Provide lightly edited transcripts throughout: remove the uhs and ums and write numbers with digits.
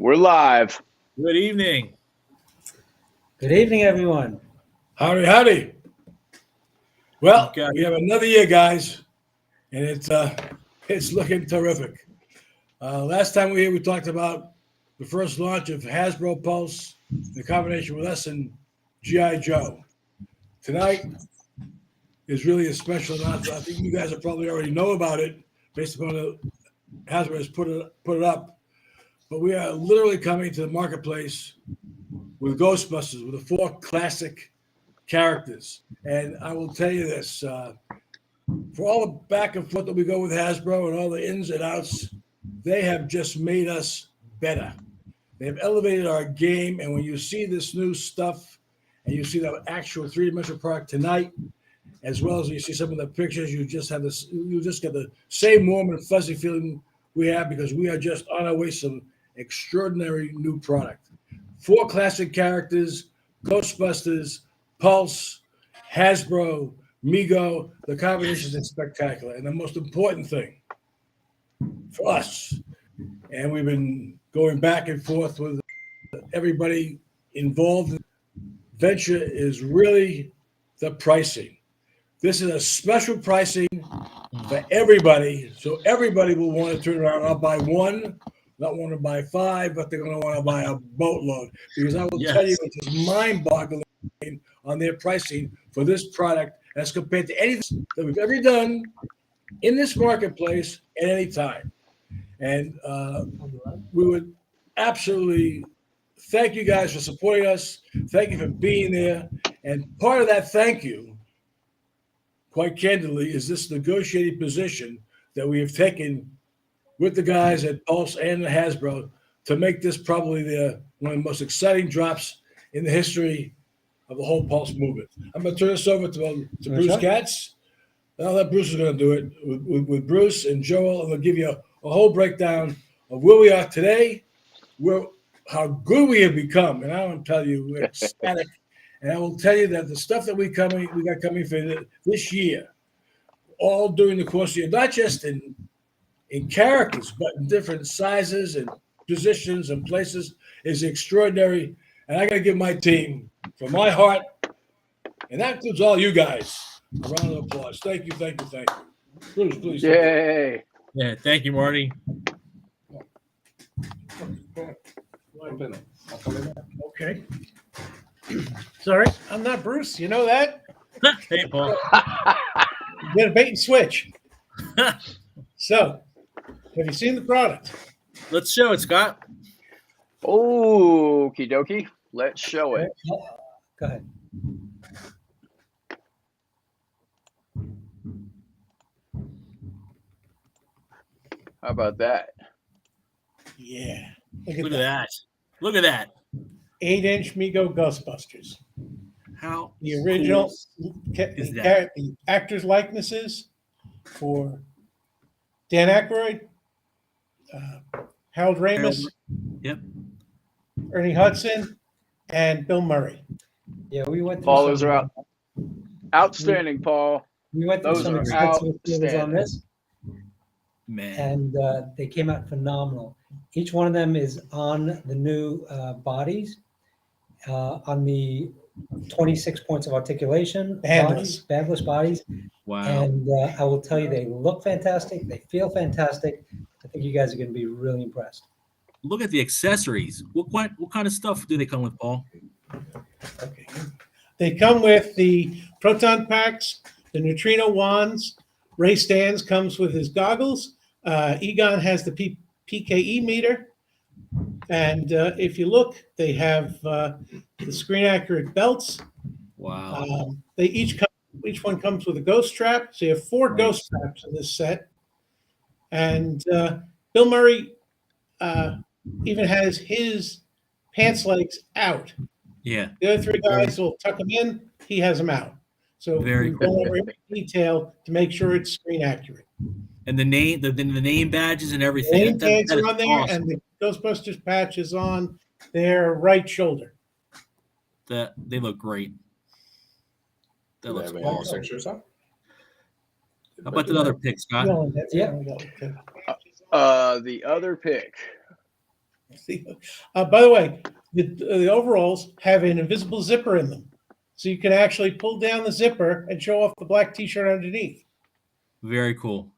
We're live. Good evening. Good evening, everyone. Howdy, howdy. Well, we have another year, guys, and it's looking terrific. Last time we talked about the first launch of Hasbro Pulse, the combination with us and G.I. Joe. Tonight is really a special announcement. I think you guys probably already know about it based upon the Hasbro has put it up. But we are literally coming to the marketplace with Ghostbusters, with the 4 classic characters. And I will tell you this, for all the back and forth that we go with Hasbro and all the ins and outs, they have just made us better. They've elevated our game. And when you see this new stuff and you see the actual three-dimensional product tonight, as well as you see some of the pictures, you just get the same warm and fuzzy feeling we have, because we are just on our way to some extraordinary new product. 4 classic characters: Ghostbusters, Pulse, Hasbro, Mego. The combination is spectacular. And the most important thing for us, and we've been going back and forth with everybody involved in the venture, is really the pricing. This is a special pricing for everybody, so everybody will want to turn around. I'll buy one, not want to buy 5, but they're going to want to buy a boatload, because I will tell you, it's mind-boggling on their pricing for this product as compared to anything that we've ever done in this marketplace at any time. And we would absolutely thank you guys for supporting us. Thank you for being there. And part of that thank you, quite candidly, is this negotiating position that we have taken with the guys at Pulse and the Hasbro to make this probably one of the most exciting drops in the history of the whole Pulse movement. I'm going to turn this over to Bruce Katz. I'll let Bruce is going to do it with Bruce and Joel, and they'll give you a whole breakdown of where we are today, how good we have become. And I want to tell you, we're ecstatic. And I will tell you that the stuff that we got coming for this year, all during the course of the year, not just in characters, but in different sizes and positions and places, is extraordinary. And I got to give my team, from my heart, and that includes all you guys, a round of applause. Thank you, thank you, thank you. Bruce, please. Yay. Yeah, thank you, Marty. Okay. Sorry, I'm not Bruce. You know that? Hey, Paul. You get a bait and switch. So, have you seen the product? Let's show it, Scott. Okie dokie. Let's show it. Go ahead. How about that? Yeah. Look at that. Look at that. 8-inch Mego Ghostbusters. How The original, is that? the actors' likenesses for Dan Aykroyd, Harold Ramis, Yep. Ernie Hudson, and Bill Murray. Yeah, we went through Paul, those are out. Outstanding, Paul. We went through Those some are extensive fields on outstanding. this, Man. and they came out phenomenal. Each one of them is on the new bodies, on the 26 points of articulation, bandless bodies. Wow. And I will tell you, they look fantastic. They feel fantastic. I think you guys are going to be really impressed. Look at the accessories. What kind of stuff do they come with, Paul? Okay. They come with the Proton Packs, the Neutrino Wands. Ray Stans comes with his goggles. Egon has the PKE meter. And if you look, they have the screen accurate belts. Wow. Each one comes with a ghost trap. So you have 4 ghost traps in this set. And Bill Murray even has his pants legs out. Yeah. The other 3 guys will tuck them in. He has them out. So Very we go over every detail to make sure it's screen accurate. And the name badges and The everything. name tags that is are on there, awesome. and the Ghostbusters patch is on their right shoulder. They look great. That looks awesome. How about the other pick, Scott? Yeah. The other pick. By the way, the overalls have an invisible zipper in them. So you can actually pull down the zipper and show off the black t-shirt underneath. Very cool.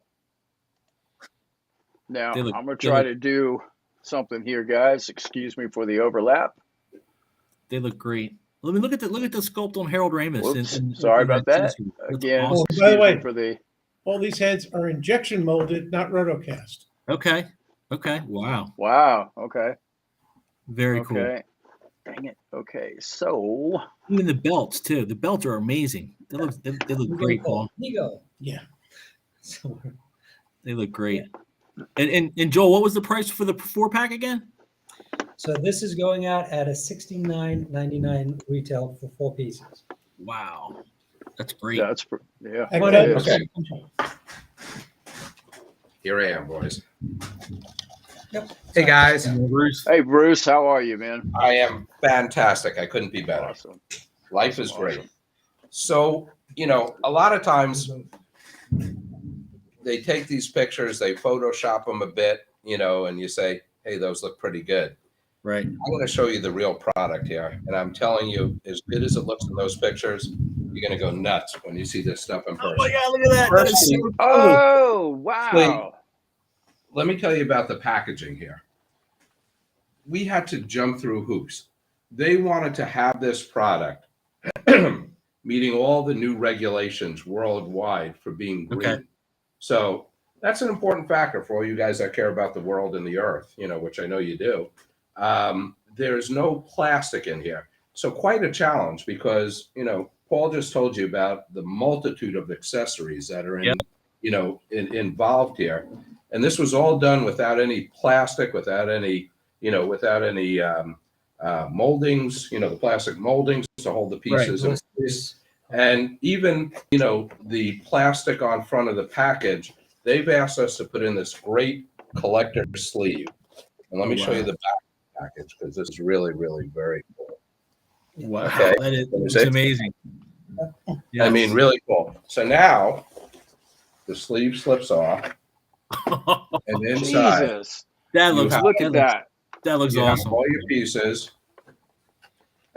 Now, They look- I'm going to they try look- to do something here, guys. Excuse me for the overlap. They look great. Let me look at the sculpt on Harold Ramis. Whoops, sorry about that. accessory. That's Again, awesome. Oh, by the excuse way- me for the All these heads are injection molded, not rotocast. Okay. Wow. wow. Okay. Very cool. Okay. Dang it. Okay. So Even the belts too. The belts are amazing. They look great, Paul. Mego. Yeah. So, They look great. And Joel, what was the price for the 4-pack again? so this is going out at a $69.99 retail for 4 pieces. Wow. That's great. that's yeah. Come on it up. is. Okay. Here I am, boys. Yep. Hey, guys. Bruce. Hey Bruce, how are you, man? I am fantastic. I couldn't be better. Awesome. Life is great. Awesome. So, a lot of times they take these pictures, they Photoshop them a bit, and you say, hey, those look pretty good. Right. I'm going to show you the real product here. And I'm telling you, as good as it looks in those pictures, you're going to go nuts when you see this stuff in Oh person. my God! Look at that. That First is thing- super cool. Oh wow. Let me tell you about the packaging here. We had to jump through hoops. They wanted to have this product meeting all the new regulations worldwide for being green. Okay. So that's an important factor for all you guys that care about the world and the earth, which I know you do. There's no plastic in here. So quite a challenge because, Paul just told you about the multitude of accessories that are involved here. And this was all done without any plastic, without any moldings, the plastic moldings to hold the pieces. Right. And even, the plastic on front of the package, they've asked us to put in this great collector sleeve. And let me show you the back package because this is really, really very cool. Wow. Okay. That's amazing. Yeah. I mean, really cool. So now the sleeve slips off and inside Jesus. that You looks. have- Look at that. That looks you have awesome. all your pieces.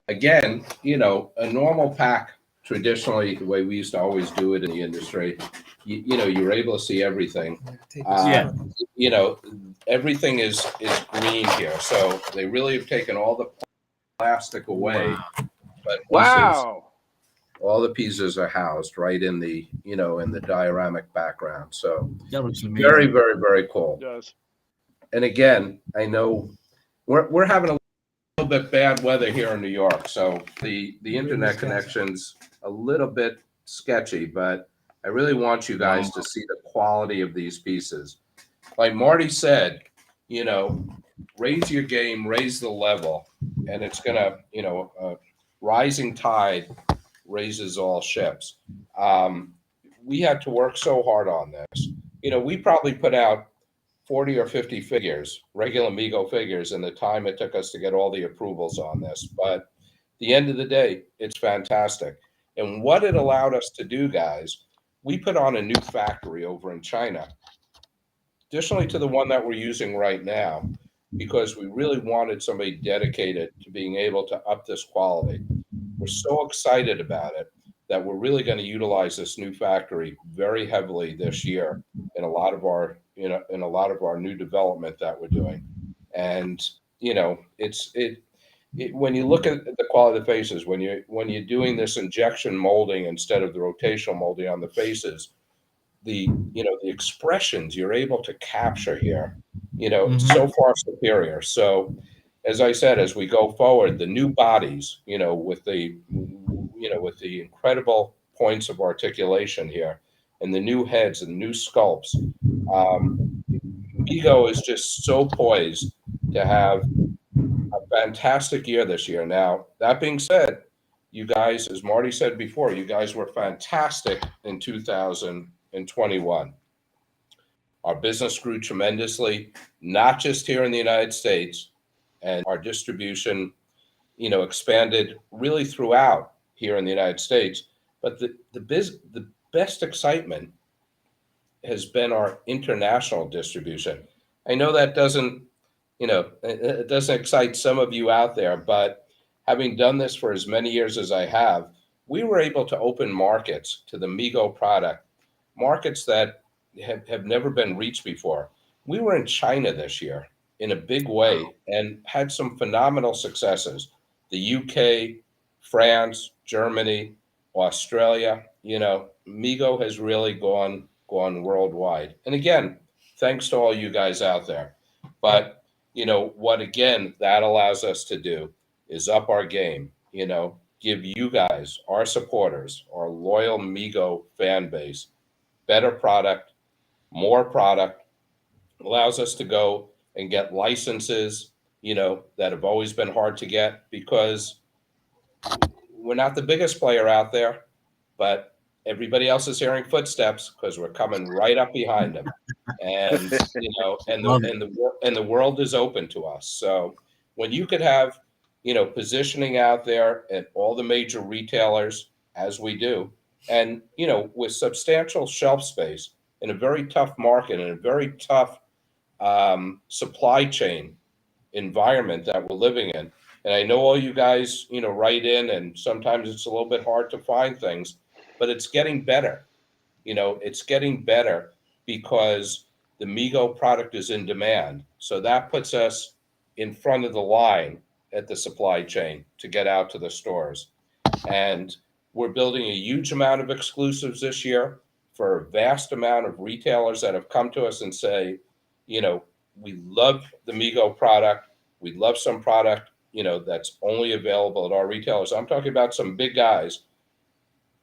Again, a normal pack traditionally, the way we used to always do it in the industry, you're able to see everything. Yeah. Everything is green here. So they really have taken all the plastic away. Wow. But Wow. all the pieces are housed right in the, in the dioramic background. So That looks amazing. very, very, very cool. It does. And again, I know we're having a little bit bad weather here in New York, so the internet connection's a little bit sketchy, but I really want you guys to see the quality of these pieces. Like Marty said, raise your game, raise the level, and it's gonna, a rising tide raises all ships. We had to work so hard on this. We probably put out 40 or 50 figures, regular Mego figures, in the time it took us to get all the approvals on this. But at the end of the day, it's fantastic. And what it allowed us to do, guys, we put on a new factory over in China, additionally to the one that we're using right now, because we really wanted somebody dedicated to being able to up this quality. We're so excited about it that we're really going to utilize this new factory very heavily this year in a lot of our new development that we're doing. And when you look at the quality of the faces, when you're doing this injection molding instead of the rotational molding on the faces, the expressions you're able to capture here, so far superior. So as I said, as we go forward, the new bodies, with the incredible points of articulation here, and the new heads and new sculpts, Mego is just so poised to have a fantastic year this year. Now, that being said, you guys, as Marty said before, you guys were fantastic in 2021. Our business grew tremendously, not just here in the United States, and our distribution, expanded really throughout here in the United States. But the best excitement has been our international distribution. I know that doesn't, it doesn't excite some of you out there, but having done this for as many years as I have, we were able to open markets to the Mego product, markets that have never been reached before. We were in China this year in a big way and had some phenomenal successes. The UK, France, Germany, Australia, Mego has really gone worldwide. And again, thanks to all you guys out there. But what again that allows us to do is up our game, give you guys, our supporters, our loyal Mego fan base, better product, more product, allows us to go and get licenses, that have always been hard to get because we're not the biggest player out there, but everybody else is hearing footsteps because we're coming right up behind them. And, and the world is open to us. So when you could have, positioning out there at all the major retailers as we do, and, with substantial shelf space in a very tough market and a very tough supply chain environment that we're living in. And I know all you guys, write in, and sometimes it's a little bit hard to find things, but it's getting better. It's getting better because the Mego product is in demand. So that puts us in front of the line at the supply chain to get out to the stores. And we're building a huge amount of exclusives this year for a vast amount of retailers that have come to us and say, we love the Mego product. We love some product, that's only available at our retailers. I'm talking about some big guys,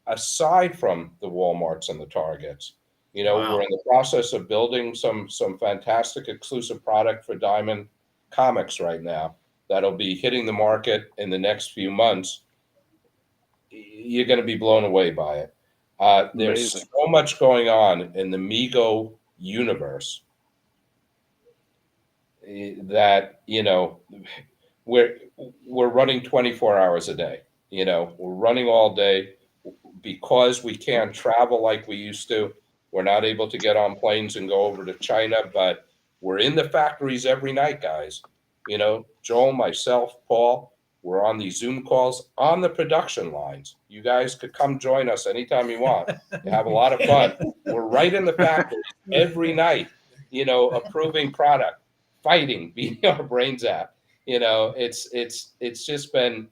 aside from the Walmarts and the Targets. Wow. We're in the process of building some fantastic exclusive product for Diamond Comics right now that'll be hitting the market in the next few months. You're going to be blown away by it. There's Amazing. so much going on in the Mego universe that we're running 24 hours a day. We're running all day because we can't travel like we used to. We're not able to get on planes and go over to China, but we're in the factories every night, guys. Joel, myself, Paul, we're on these Zoom calls on the production lines. You guys could come join us anytime you want. You have a lot of fun. We're right in the factories every night, approving product, fighting, beating our brains out. It's just been,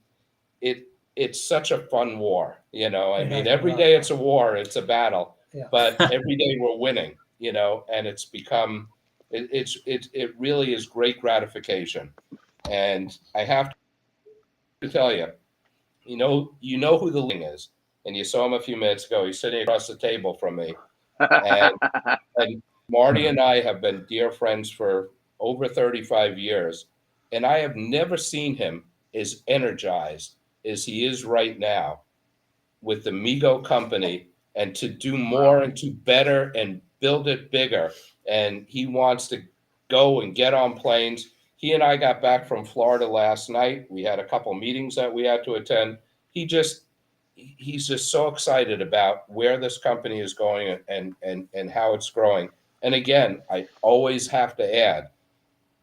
it's such a fun war. Every day it's a war, it's a battle, but every day we're winning, and it's become, it really is great gratification. And I have to tell you, you know who the leading is, and you saw him a few minutes ago. He's sitting across the table from me, and Marty and I have been dear friends for over 35 years, and I have never seen him as energized as he is right now with the Mego company, and to do more and to better and build it bigger. And he wants to go and get on planes. He and I got back from Florida last night. We had a couple meetings that we had to attend. He's just so excited about where this company is going and how it's growing. And again, I always have to add,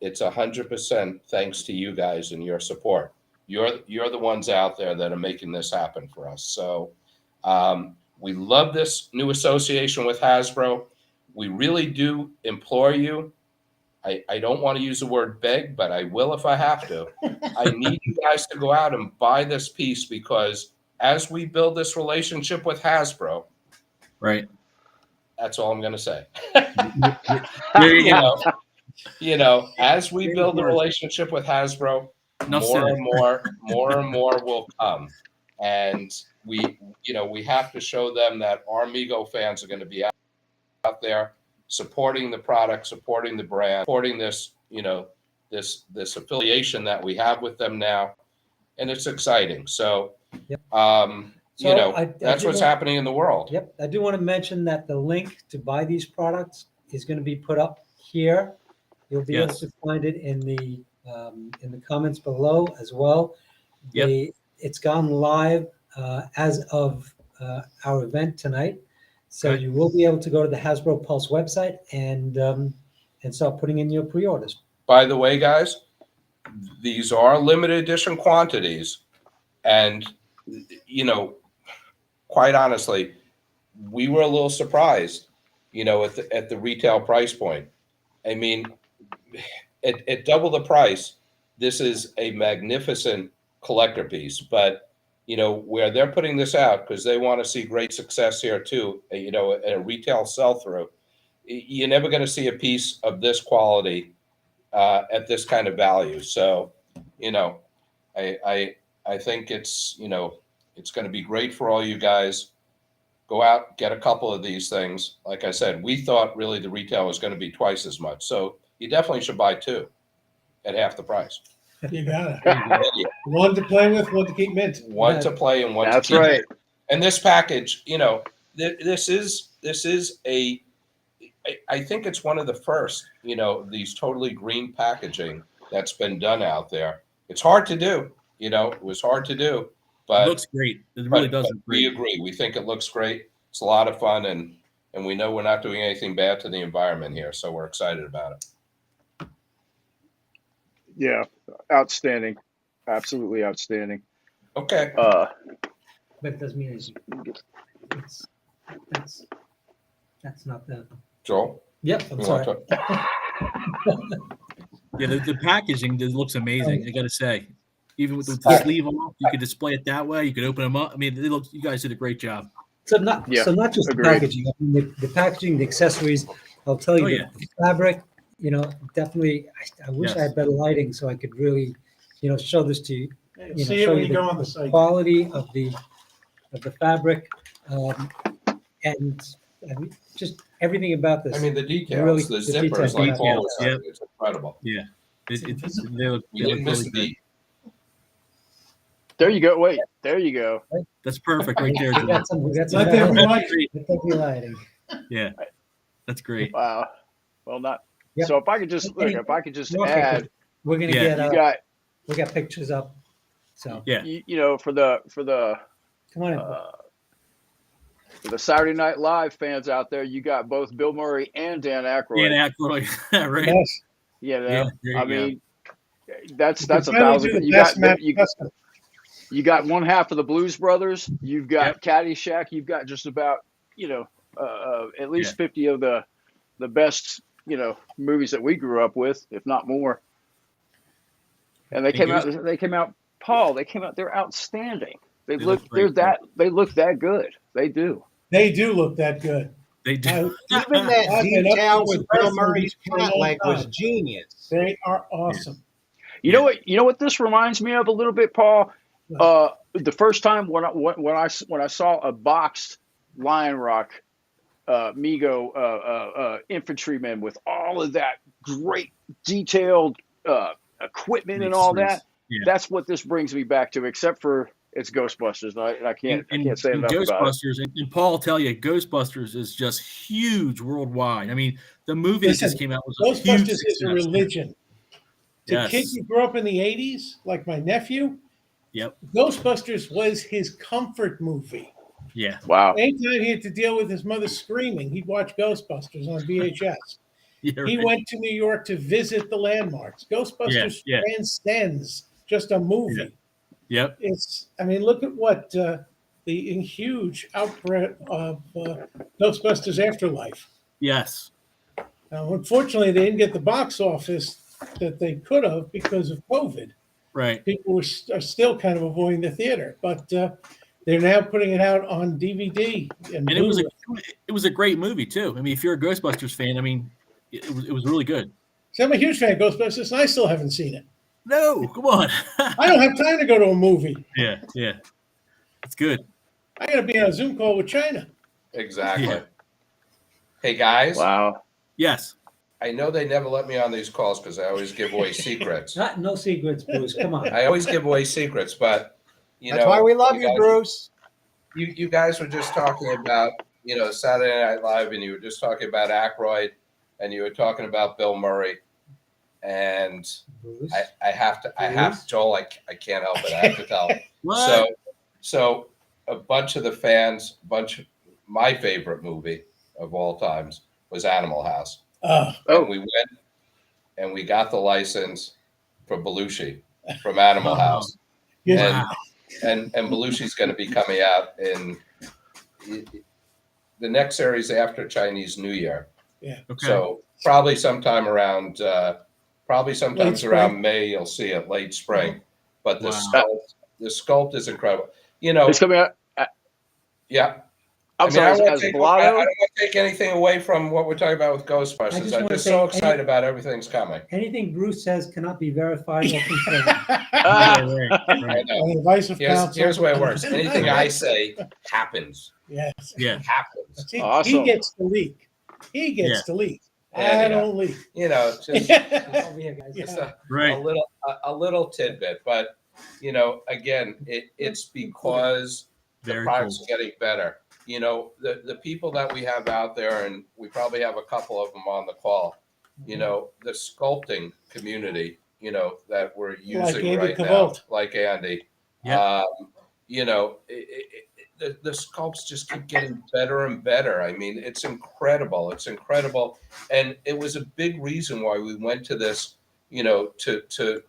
it's 100% thanks to you guys and your support. You're the ones out there that are making this happen for us. So we love this new association with Hasbro. We really do implore you. I don't want to use the word beg, but I will if I have to. I need you guys to go out and buy this piece, because as we build this relationship with Hasbro, Right. that's all I'm going to say. There you go. As we build the relationship with Hasbro, more and more will come. And we have to show them that our Mego fans are going to be out there supporting the product, supporting the brand, supporting this, this affiliation that we have with them now. And it's exciting. So, Yep. That's what's happening in the world. Yep. I do want to mention that the link to buy these products is going to be put up here. You'll be able to find it in the comments below as well. Yep. It's gone live as of our event tonight. So you will be able to go to the Hasbro Pulse website and start putting in your pre-orders. by the way, guys, these are limited edition quantities. And, quite honestly, we were a little surprised, at the retail price point. I mean, at double the price, this is a magnificent collector piece. But, where they're putting this out, because they want to see great success here too, a retail sell-through, you're never going to see a piece of this quality at this kind of value. So, I think it's going to be great for all you guys. Go out, get a couple of these things. Like I said, we thought really the retail was going to be twice as much. So you definitely should buy two at half the price. You got it. One to play with, one to keep mint. One to play and one That's to keep. right. And this package, this is I think it's one of the first, these totally green packaging that's been done out there. It's hard to do, it was hard to do, but It looks great. It really does. but we agree. We think it looks great. It's a lot of fun, and we know we're not doing anything bad to the environment here, so we're excited about it. Yeah, outstanding. Absolutely outstanding. Okay. But it doesn't mean it's that's not the. Joel? Yep, I'm you sorry. want to- Yeah, the packaging looks amazing. I got to say, even with the sleeve off, you could display it that way. You could open them up. I mean, you guys did a great job. So not just agreed. the packaging. I mean, the packaging, the accessories. I'll tell you, the fabric. Definitely. I wish I had better lighting so I could really, show this to you. See it show when you you go on the site. Quality of the fabric, and just everything about this. I mean, the details, Really- the the zippers, details, like yeah. Paul was saying, Yep. it's incredible. Yeah, they look We didn't miss really a good. beat. There you go. Wait, there you go. That's perfect right there. We Joel. got some Let them light. lighting. Yeah, that's great. Wow. Well, not. Yep. So if I could just More add, pictures. We're gonna Yeah. get. you We got pictures up. So Yeah, for the come on in. for the Saturday Night Live fans out there, you got both Bill Murray and Dan Aykroyd. Dan Aykroyd, right? Yes. You know, Yeah, there you I go. mean, that's You a can finally do thousand. the best match You custom. got one half of the Blues Brothers. You've got Caddyshack. You've got just about at least 50 of the best movies that we grew up with, if not more. And they came out. Paul, they came out. They're outstanding. They look great. They look that good. They do. They do look that good. They do. Even that I've been up detail to with the Bill rest of Murray's these for a front long leg was time. genius. They are awesome. You know what this reminds me of a little bit, Paul. The first time when I saw a boxed Lion Rock Mego infantryman with all of that great detailed equipment and all that. Yeah. That's what this brings me back to, except for it's Ghostbusters. And I can't say enough about it. Ghostbusters, and Paul will tell you, Ghostbusters is just huge worldwide. I mean, the movie that just came out was a huge Ghostbusters is a success. religion. To Yes. kids who grew up in the 80s, like my nephew, Yep. Ghostbusters was his comfort movie. Yeah. Wow. Anytime he had to deal with his mother screaming, he'd watch Ghostbusters on VHS. Yeah, He right. went to New York to visit the landmarks. Ghostbusters Yeah. transcends just a movie. Yep. Look at what the huge outbreak of Ghostbusters Afterlife. Yes. Now, unfortunately, they didn't get the box office that they could have because of COVID. Right. People are still kind of avoiding the theater, but they're now putting it out on DVD. And it was a great movie too. I mean, if you're a Ghostbusters fan, I mean, it was really good. So I'm a huge fan of Ghostbusters, and I still haven't seen it. No, come on. I don't have time to go to a movie. Yeah. It's good. I got to be on a Zoom call with China. Exactly. Yeah. Hey, guys. Wow. Yes. I know they never let me on these calls because I always give away secrets. No secrets, Bruce. Come on. I always give away secrets, but That's why we love you, guys, Bruce. You guys were just talking about Saturday Night Live, and you were just talking about Aykroyd, and you were talking about Bill Murray, and Bruce. I have to Joel, I can't help it. I have to tell. What? So a bunch of the fans, my favorite movie of all times was Animal House. Oh, And we went and we got the license for Belushi from Animal Wow. House. Yeah. And Belushi's going to be coming out in the next series after Chinese New Year. Yeah. Okay. So probably sometime around Late spring. around May, you'll see it, late spring. But Wow. the sculpt is incredible. You know, It's coming out. yeah. I'm sorry, I as don't want Blotto. to take anything away from what we're talking about with I just Ghostbusters. I'm wanna just say so excited about everything's coming. Anything Bruce says cannot be verified or confirmed. Right, right. I know. On the advice of counsel. Here's the way it works. Anything I say happens. Yes. Yeah. Happens. He Awesome. gets to leak. He gets Yeah. to leak. Yeah. I don't leak. You know, just Over here, guys. just Right. a little tidbit. But you know, again, it's because the Very products cool. are getting better. You know, the people that we have out there, and we probably have a couple of them on the call, you know, the sculpting community, you know, that we're using Andy right Cavolt. now, like Andy. Yeah. You know, the sculpts just keep getting better and better. I mean, it's incredible. It's incredible. And it was a big reason why we went to this, you know, to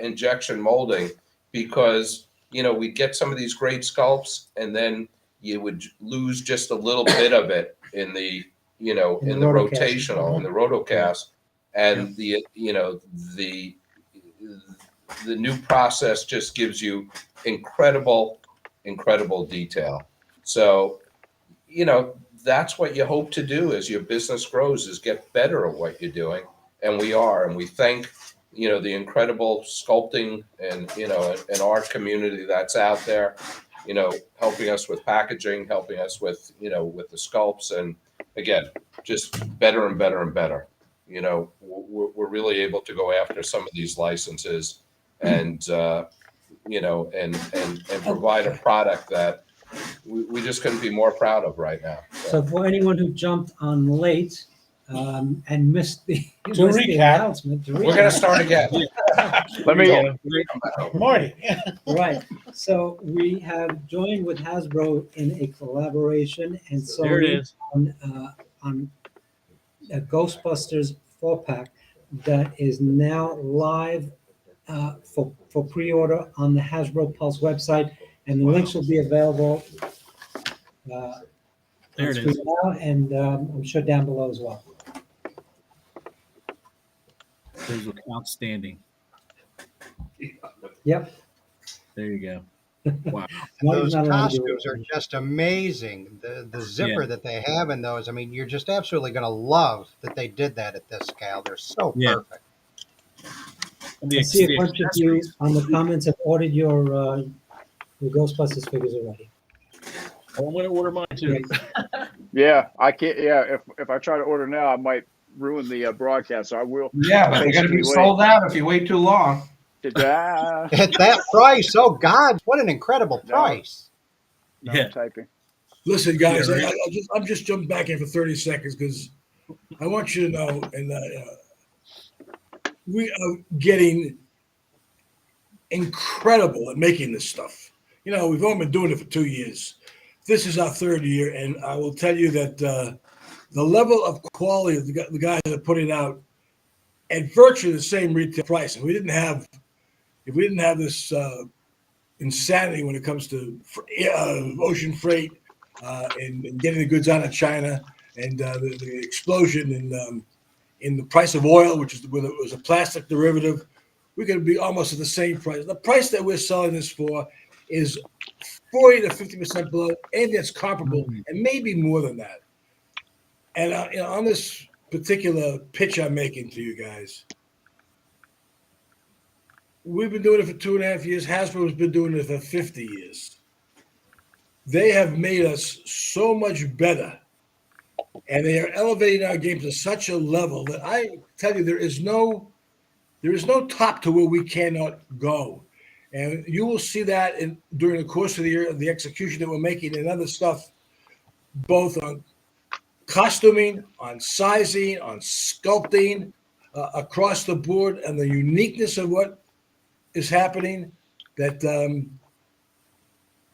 injection molding, because, you know, we'd get some of these great sculpts and then you would lose just a little bit of it in the, you know, In in the the rotocast. rotational, in the rotocast. And the, you know, the new process just gives you incredible detail. So, you know, that's what you hope to do as your business grows, is get better at what you're doing. And we are, and we thank, you know, the incredible sculpting and, you know, and art community that's out there, you know, helping us with packaging, helping us with, you know, with the sculpts. And again, just better and better and better. You know, we're really able to go after some of these licenses and, you know, and provide a product that we just couldn't be more proud of right now. So for anyone who jumped on late and missed the recap. announcement, We're going to start again. Let me. Marty. Right. So we have joined with Hasbro in a collaboration and There it Sony is. on a Ghostbusters 4-pack that is now live for pre-order on the Hasbro Pulse website, and the links will be available. There it is. Now, and I'm sure down below as well. Those look outstanding. Yep. There you go. Wow. Marty's Those not allowed to do costumes it. are just amazing. The zipper Yeah. that they have in those, I mean, you're just absolutely going to love that they did that at this scale. They're so Yeah. perfect. And I see a the bunch of you on the comments have ordered your Ghostbusters figures already. Oh, I'm going to order mine too. Yeah, I can't. Yeah, if I try to order now, I might ruin the broadcast. So I will. Yeah, but you're going to be sold out if you wait too long. Ah, At that price, oh God, what an incredible No. price. no, Yeah. I'm typing. Listen, guys, Yeah, right. I'm just jumping back in for 30 seconds because I want you to know, and we are getting incredible at making this stuff. You know, we've only been doing it for 2 years. This is our third year, and I will tell you that the level of quality of the guys that put it out at virtually the same retail price. If we didn't have this insanity when it comes to ocean freight and getting the goods out of China, and the explosion in the price of oil, which was a plastic derivative, we could be almost at the same price. The price that we're selling this for is 40 to 50% below anything that's comparable, and maybe more than that. And you know, on this particular pitch I'm making to you guys, we've been doing it for 2.5 years. Hasbro's been doing it for 50 years. They have made us so much better, and they are elevating our game to such a level that I tell you, there is no top to where we cannot go. And you will see that during the course of the year, the execution that we're making and other stuff, both on costuming, on sizing, on sculpting, across the board, and the uniqueness of what is happening, that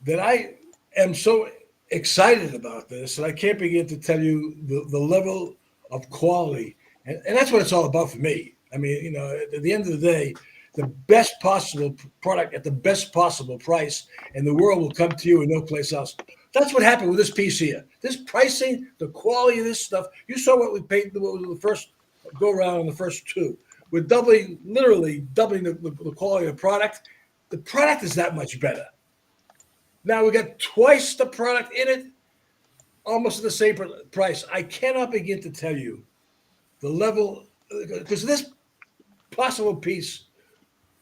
I am so excited about this, and I can't begin to tell you the level of quality And that's what it's all about for me. I mean, you know, at the end of the day, the best possible product at the best possible price, and the world will come to you and no place else. That's what happened with this piece here. This pricing, the quality of this stuff. You saw what we paid what was the first go around on the first two. We're literally doubling the quality of the product. The product is that much better. Now we got twice the product in it, almost at the same price. I cannot begin to tell you the level, because this possible piece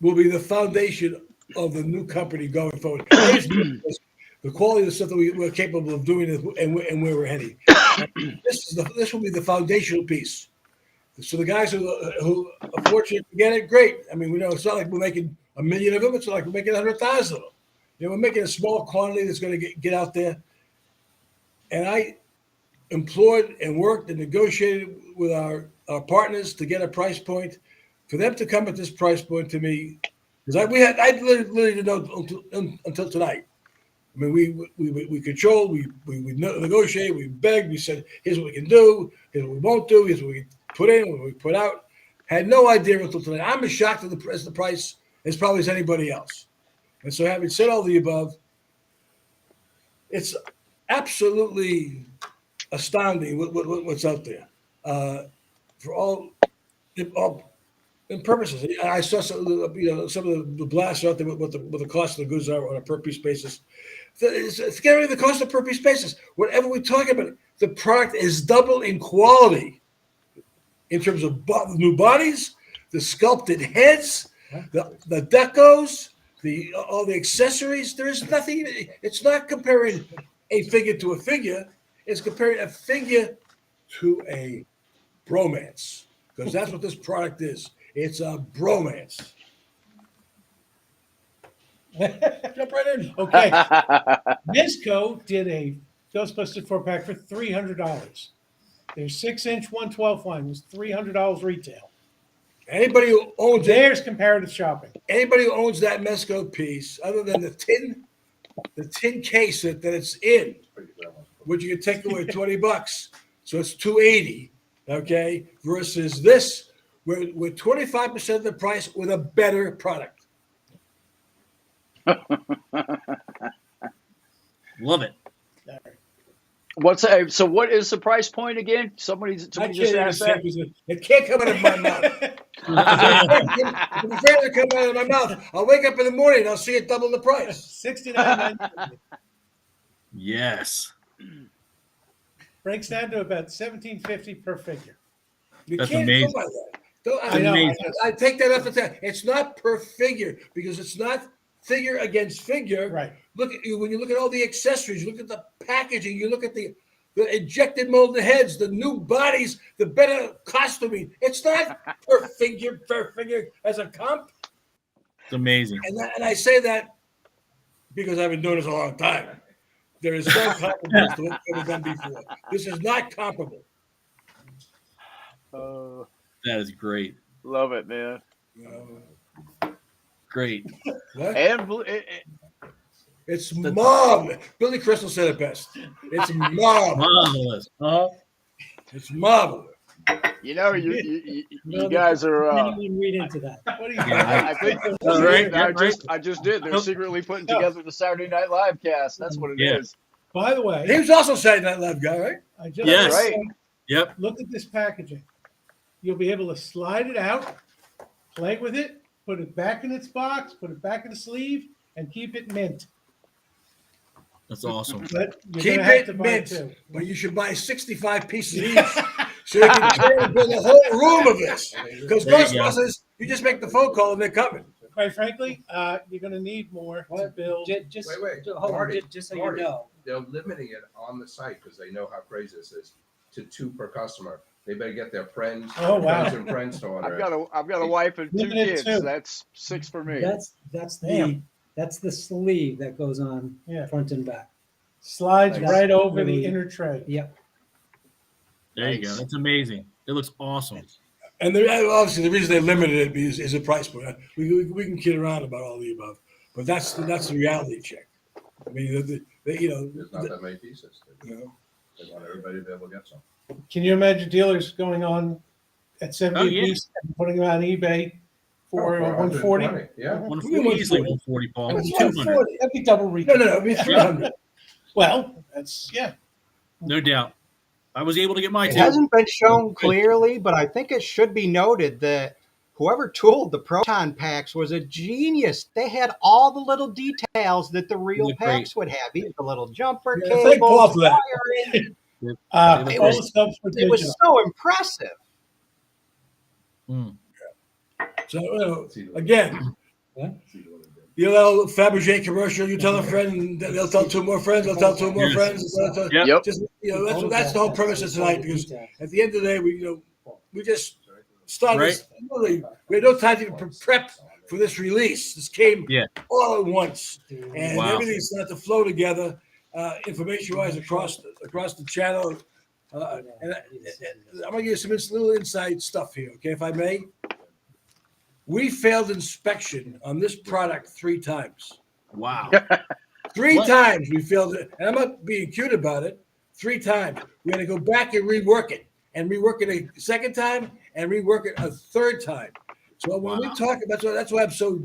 will be the foundation of the new company going forward. The quality of the stuff that we're capable of doing and where we're heading. This will be the foundational piece. So the guys who are fortunate to get it, great. I mean, we know it's not like we're making 1 million of them. It's like we're making 100,000 of them. You know, we're making a small quantity that's going to get out there. And I implored and worked and negotiated with our partners to get a price point. For them to come at this price point to me, because I literally didn't know until tonight. I mean, we controlled, we negotiated, we begged, we said, here's what we can do, here's what we won't do, here's what we put in, what we put out. Had no idea until tonight. I'm as shocked at the price as probably as anybody else. And so, having said all the above, it's absolutely astounding what's out there for all purposes. I saw some of the blasts out there what the cost of the goods are on a per piece basis. Forget about the cost of per piece basis. Whatever we talk about, the product is double in quality in terms of new bodies, the sculpted heads, the decos, all the accessories. There is nothing. It's not comparing a figure to a figure. It's comparing a figure to a bromance, because that's what this product is. It's a bromance. Jump right in. Okay. Mezco did a Ghostbuster 4-pack for $300. Their 6-inch 112 line was $300 retail. Anybody who owns There's comparative shopping. Anybody who owns that Mezco piece, other than the tin case that it's in, which you can take away $20, so it's $280. Okay, versus this, we're 25% of the price with a better product. Love it. So what is the price point again? Somebody just asked that. It can't come out of my mouth. If it come out of my mouth, I'll wake up in the morning and I'll see it double the price. $69.99. Yes. Breaks down to about $17.50 per figure. You That's can't amazing. go by that. I take that up to 10. It's not per figure because it's not figure against figure. Right. Look at you when you look at all the accessories, you look at the packaging, you look at the injected molded heads, the new bodies, the better costuming. It's not per figure as a comp. It's amazing. And I say that because I've been doing this a long time. There is no comparable to what we've done before. This is not comparable. That is great. Love it, man. Great. What? And It's mob. Billy Crystal said it best. It's mob. Marvelous. It's marvelous. you know, you guys are. Can't even read into that. What do you I think Right. I just did. They're secretly putting together the Saturday Night Live cast. That's what it is. By the way, He was also Saturday Night Live guy, right? I just Yes. Right. Yep. look at this packaging. You'll be able to slide it out, play with it, put it back in its box, put it back in the sleeve, and keep it mint. That's awesome. But you're Keep gonna have it to buy mint, two. but you should buy 65 pieces each so you can carry and build a whole room of this. Because There you go. Ghostbusters, you just make the phone call and they're coming. Quite frankly, you're going to need more to build. Just Wait, hold on, Marty, just so Marty. you know. They're limiting it on the site because they know how crazy this is to 2 per customer. They better get their friends, Oh, wow. friends and friends to order. I've got a wife and 2 Limited kids. too. That's 6 for me. That's the sleeve that goes on Yeah. front and back. Slides That's right over the really- inner tray. Yep. There you go. That's amazing. It looks awesome. And obviously, the reason they limited it is a price point. We can kid around about all the above, but that's the reality check. I mean, There's not that many pieces. you know, They want everybody to be able to get some. Can you imagine dealers going on at 70 Oh, yeah. apiece, and putting them on eBay for 140. 120, Yeah. 140, easily 140, Paul. That's 200. 140. That'd be double No, retail. no, no. It'd be 300. Well, that's No doubt. I was able to get my It two. hasn't been shown clearly, but I think it should be noted that whoever tooled the Proton Packs was a genius. They had all the little details that the real Look great. packs would have. Even the little jumper Yeah, thank Paul cables, for that. wiring. all It the was- stuff's for It was digital. so impressive. Mm. So, again, you know, Fabergé commercial, you tell a friend, and they'll tell two more friends, they'll tell two more Yes. friends. Yep. Yep. Just, you know, that's the whole premise of tonight, because at the end of the day, we just started. Right. Literally, we had no time to prep for this release. This came Yeah. all at once, and Wow. everything started to flow together, information-wise across the channel. And I'm gonna give you some little inside stuff here, okay, if I may. We failed inspection on this product 3 times. Wow. 3 What? times we failed it, and I'm not being cute about it. 3 times we had to go back and rework it, a second time, and rework it a third time. So when we Wow. talk about that's why I'm so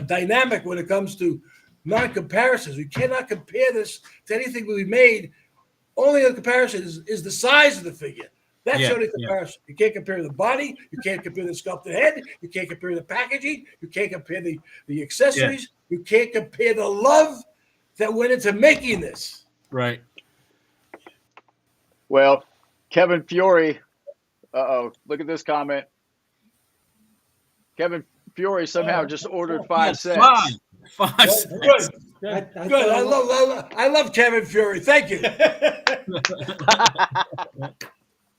dynamic when it comes to non-comparisons. We cannot compare this to anything we made. Only the comparison is the size of the figure. That's Yeah, the only yeah. comparison. You can't compare the body. You can't compare the sculpted head. You can't compare the packaging. You can't compare the accessories. You can't compare the love that went into making this. Right. Well, Kevin Fiore. Look at this comment. Kevin Fiore somehow just ordered 5 Yes, sets. Five Good, cents. good. I love Kevin Fury. Thank you.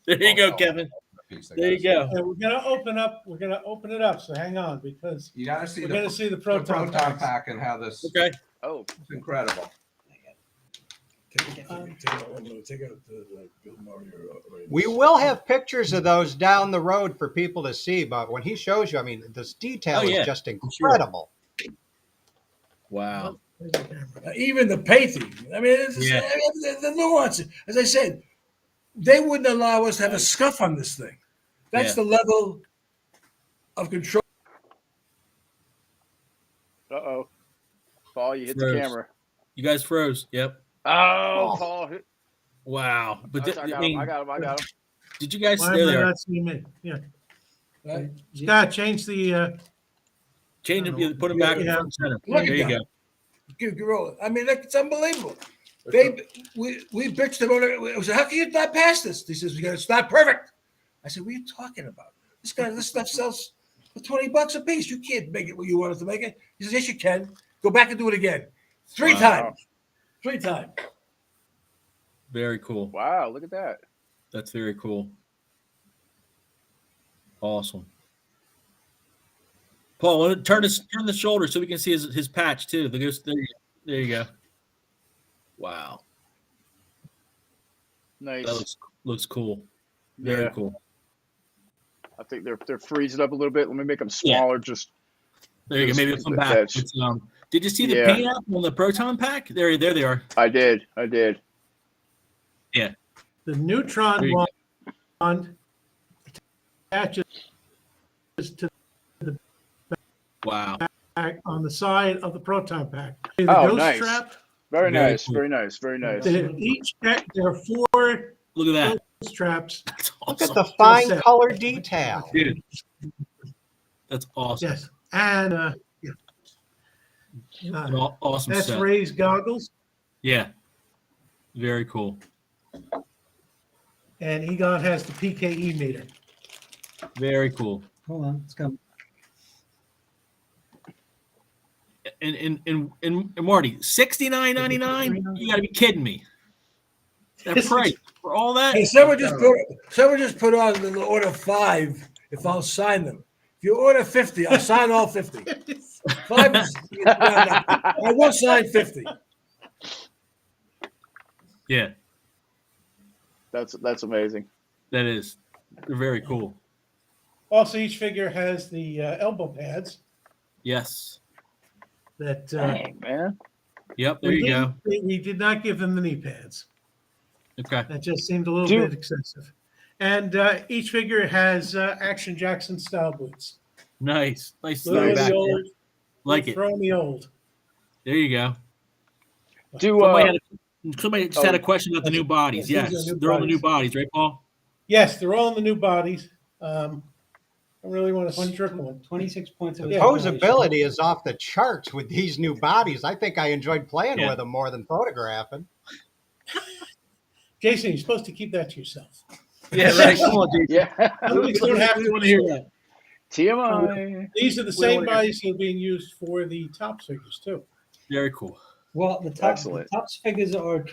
There you go, Kevin. There you go. And we're gonna open it up. So hang on, because You gotta see we're the gonna see the the Proton Proton Packs. Pack and how this Okay. Oh, is incredible. Take out the Bill Murray or We will have pictures of those down the road for people to see, but when he shows you, I mean, this detail Oh, yeah. is just incredible. Wow. even the painting. I mean, the nuance. As I said, they wouldn't allow us to have a scuff on this thing. That's the level of control. Paul, you hit Froze. the camera. You guys froze. Yep. Oh, Paul. Wow. But I got him. I got him. did you guys? Why There am they I are. not seeing me? Yeah. Right? Scott, change the. Change them. Put them back in Yeah. front center. Look There at you that. go. I mean, it's unbelievable. We bitched about it. We said, how can you not pass this? He says, it's not perfect. I said, what are you talking about? This stuff sells for $20 a piece. You can't make it what you wanted to make it. He says, yes, you can. Go back and do it again. 3 Wow. times. 3 times. Very cool. Wow, look at that. That's very cool. Awesome. Paul, turn the shoulder so we can see his patch too. There you go. Wow. Nice. That looks cool. Very cool. I think they're freezing up a little bit. Let me make them smaller. Just There you go. Maybe it'll come back. That's- It's, did you see the Yeah. paint app on the Proton Pack? There they are. I did. The neutron There you wand attaches to Wow. pack on the side of the Proton Pack. The Oh, ghost nice. trap. Very Very nice. cool. Very nice. Very nice. There are 4 Look at that. ghost traps. That's Look awesome. at the fine set. color detail. Dude. That's awesome. Yes, and An awesome set. S-rays goggles, Yeah. Very cool. and Egon has the PKE meter. Very cool. Hold on, it's coming. And Marty, $69.99? You gotta be kidding me. That price for all that? Hey, someone just put on the order 5 if I'll sign them. If you order 50, I'll sign all 50. 5 is, I won't sign 50. Yeah, That's amazing. that is. They're very cool. Also, each figure has the elbow pads Yes. that Dang, man. Yep, there you go. We did not give them the knee pads. Okay. That just seemed a little Dude. bit excessive. And each figure has Action Jackson style boots. Nice. Nice. Little Throwback in the there. old, Like it. throw in the old. There you go. Do Somebody just had a question about the new bodies. Yes, these Yes, are new they're on the new bodies. bodies, right, Paul? Yes, they're all in the new bodies. I really want to strip one. 26 points of Yeah. Posability is off the charts with these new bodies. I think I enjoyed playing Yeah. with them more than photographing. Jason, you're supposed to keep that to yourself. Yeah, right. Come on, dude. yeah. We don't have We to want to hear that. TMI. These are the We same don't- bodies that are being used for the top figures too. Very cool. Well, the top Excellent. figures are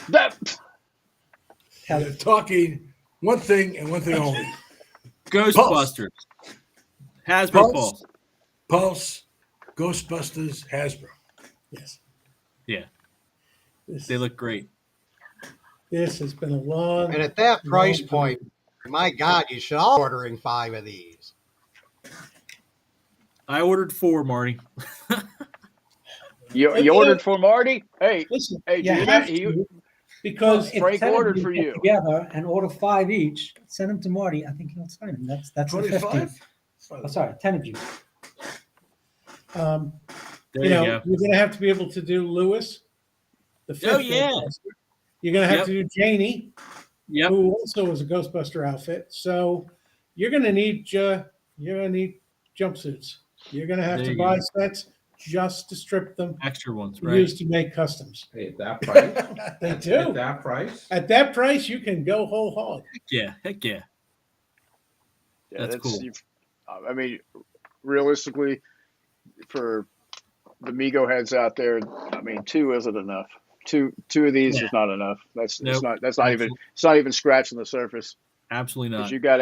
That, They're talking one thing and one thing only. Ghostbusters. Hasbro Pulse. Pulse. Pulse, Ghostbusters, Hasbro. Yes. Yeah, This, they look great. this has been a long. And at that price point, my God, you should all be ordering 5 of these. I ordered 4, Marty. you ordered for Marty? Hey, Listen, hey, you do have that. You, because if Frank 10 of ordered you for get you. together and order 5 each. Send them to Marty. I think he'll sign them. That's the 25? 50. Oh, sorry, 10 of you. um, There you you know, go. you're going to have to be able to do Lewis, the fifth. Oh, yeah. Ghostbuster. You're going to have Yep. to do Janie, Yep. who also was a Ghostbuster outfit. So you're going to need jumpsuits. You're going to have There to you buy go. sets just to strip them, Extra ones, to right? use to make customs. Hey, at that price? They At do. that price? At that price, you can go whole hog. Yeah. Heck yeah. Yeah, That's cool. I mean, realistically, for the Mego heads out there, I mean, 2 isn't enough. Two of these Yeah. is not enough. That's Nope. it's not even scratching the surface. Absolutely Because not. you got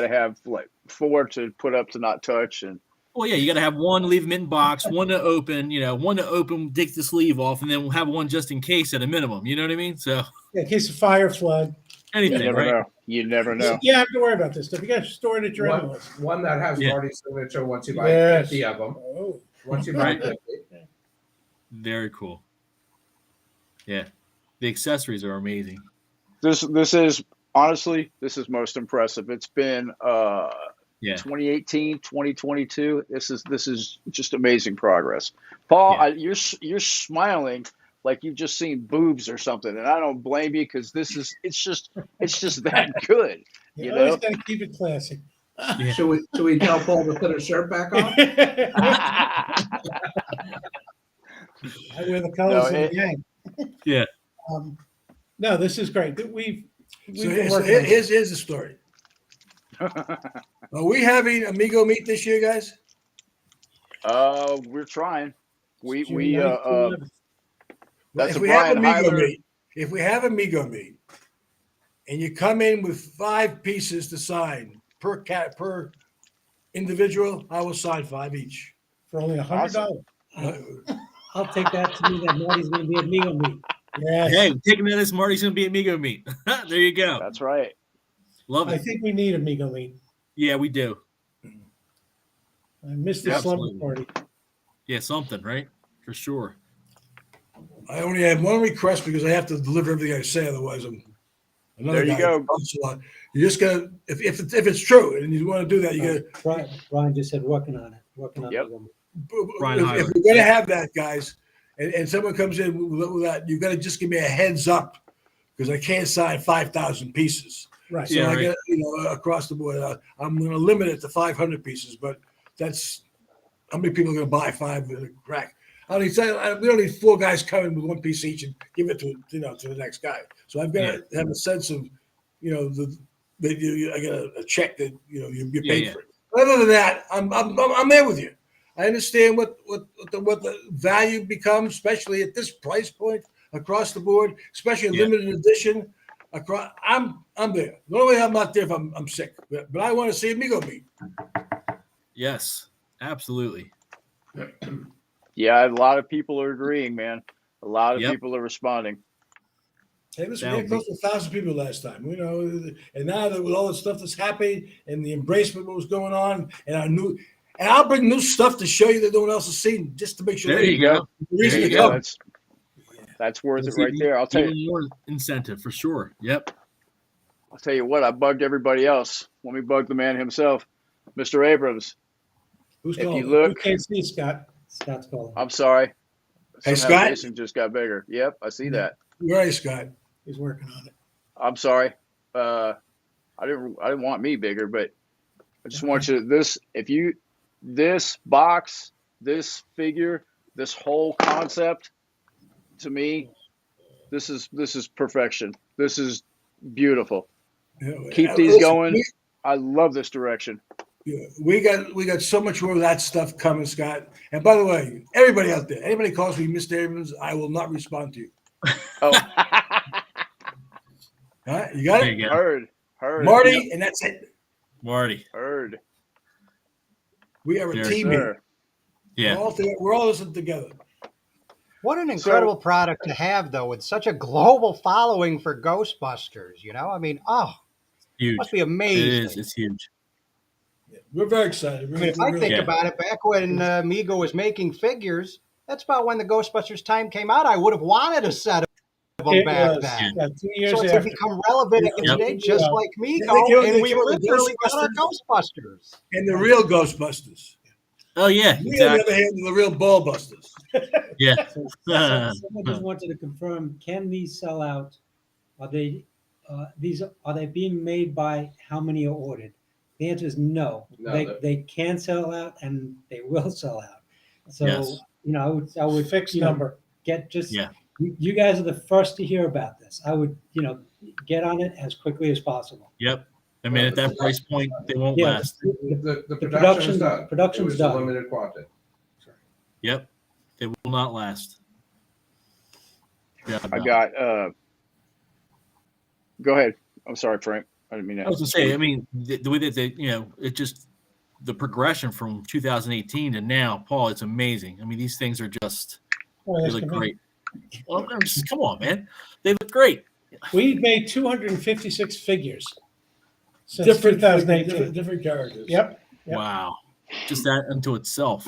to have, like 4 to put up to not touch, and Well, yeah, you got to have one, leave them in box, one to open, one to open, take the sleeve off, and then we'll have one just in case at a minimum. You know what I mean? So In case of fire, flood. you anything, never right? know. You never know. You have to worry about this stuff. You got to store it at your One, house. one that has Yeah. Marty's signature once you buy Yes. 50 of them. Oh. Once you buy Right. 50. Very cool. Yeah, the accessories are amazing. This is honestly, this is most impressive. It's been Yeah, 2018, 2022. This is just amazing progress. Paul, Yeah. you're smiling like you've just seen boobs or something, and I don't blame you because it's just that good. You You always know? got to keep it classy. Yeah. Should we tell Paul to put his shirt back on? I wear the colors No, of the gang. Yeah. No, this is great. We've So been working on here's the story. Are we having Amigo meet this year, guys? We're trying. We June we 9th to 11th. that's if a we have Brian Amigo Heiler. meet, if we have Amigo meet, and you come in with 5 pieces to sign per individual, I will sign 5 each. For only $100. I'll take that to mean that Marty's going to be at Mego meet. Yes. Hey, taking that as Marty's going to be at Mego meet. There you go. That's right. Love I it. think we need Amigo meet. Yeah, we do. I missed the Yeah, slumber absolutely. party. Yeah, something, right? For sure. I only have one request because I have to deliver everything I say, otherwise I'm another There you guy. go. You just gotta if it's true and you want to do that, you Brian just said working on it. Working on Yep. Mego meet. Brian if Heiler. we're gonna have that, guys, and someone comes in with that, you gotta just give me a heads up because I can't sign 5,000 pieces. Right. So Yeah, I right. get across the board. I'm going to limit it to 500 pieces, but that's how many people are going to buy 5 with a crack. We don't need 4 guys coming with 1 piece each and give it to the next guy. So I've got to have a sense of I got a check that you paid for it. But other than that, I'm there with you. I understand what the value becomes, especially at this price point across the board, especially a limited edition. I'm there. The only way I'm not there if I'm sick, but I want to see Amigo meet. Yes, absolutely. Yeah, a lot of people are agreeing, man. A lot of Yep. people are responding. Hey, listen, we had close to 1,000 people last time, and now that with all the stuff that's happening and the embracement what was going on, and I'll bring new stuff to show you that no one else has seen, just to make sure. There you go. Reason There to you come. go. That's That's worth it That's right even- there. I'll tell you. Even more incentive for sure. Yep. I'll tell you what. I bugged everybody else. Let me bug the man himself, Mr. Abrams. Who's If calling? you You look, can't see Scott. Scott's calling. I'm sorry. Hey, Somehow Scott? Jason just got bigger. Yep, I see that. Where are you, Scott? He's working on it. I'm sorry. I didn't want me bigger, but I just want you this box, this figure, this whole concept, to me, this is perfection. This is beautiful. Keep these Listen, going. I love this direction. We got so much more of that stuff coming, Scott. And by the way, everybody out there, anybody calls me Mr. Abrams, I will not respond to you. Oh, All right, you got There it, you go. heard. Marty, and that's it. Marty. Heard. We are a Yes, team Sir. here. Yeah. We're all listening together. What an incredible product to have, though, with such a global following for Ghostbusters. I mean, Huge. must be It amazing. is. It's huge. We're very excited. I mean, if I think Yeah. about it, back when Mego was making figures, that's about when the Ghostbusters time came out. I would have wanted a set of them It back was, then. yeah, 2 years So it's after. become relevant Yep. against date, just like They Mego, killed- and they we killed the literally got our Ghostbusters. and the real Ghostbusters. Oh yeah. We, on the Exactly. other hand, are the real ball busters. Yeah. Someone just wanted to confirm: can these sell out? Are they are they being made by how many are ordered? The answer is no. No, They can sell out and they will sell out. So Yes. I would Fixed you know, number. get just Yeah. you guys are the first to hear about this. I would get on it as quickly as possible. Yep. I mean, at that price point, they won't Yeah, last. The production's done. production's It was done. a limited quantity. Yep. They will not last. Yeah. I no. got. Go ahead. I'm sorry, Frank. I didn't mean that. I was gonna say. I mean, the way that they, it just the progression from 2018 to now, Paul. It's amazing. I mean, these things are just Boy, they that's look convenient. great. Well, just come on, man. They look great. We made 256 figures since Different 2018. different characters. Yep. Yep. Wow. Just that unto itself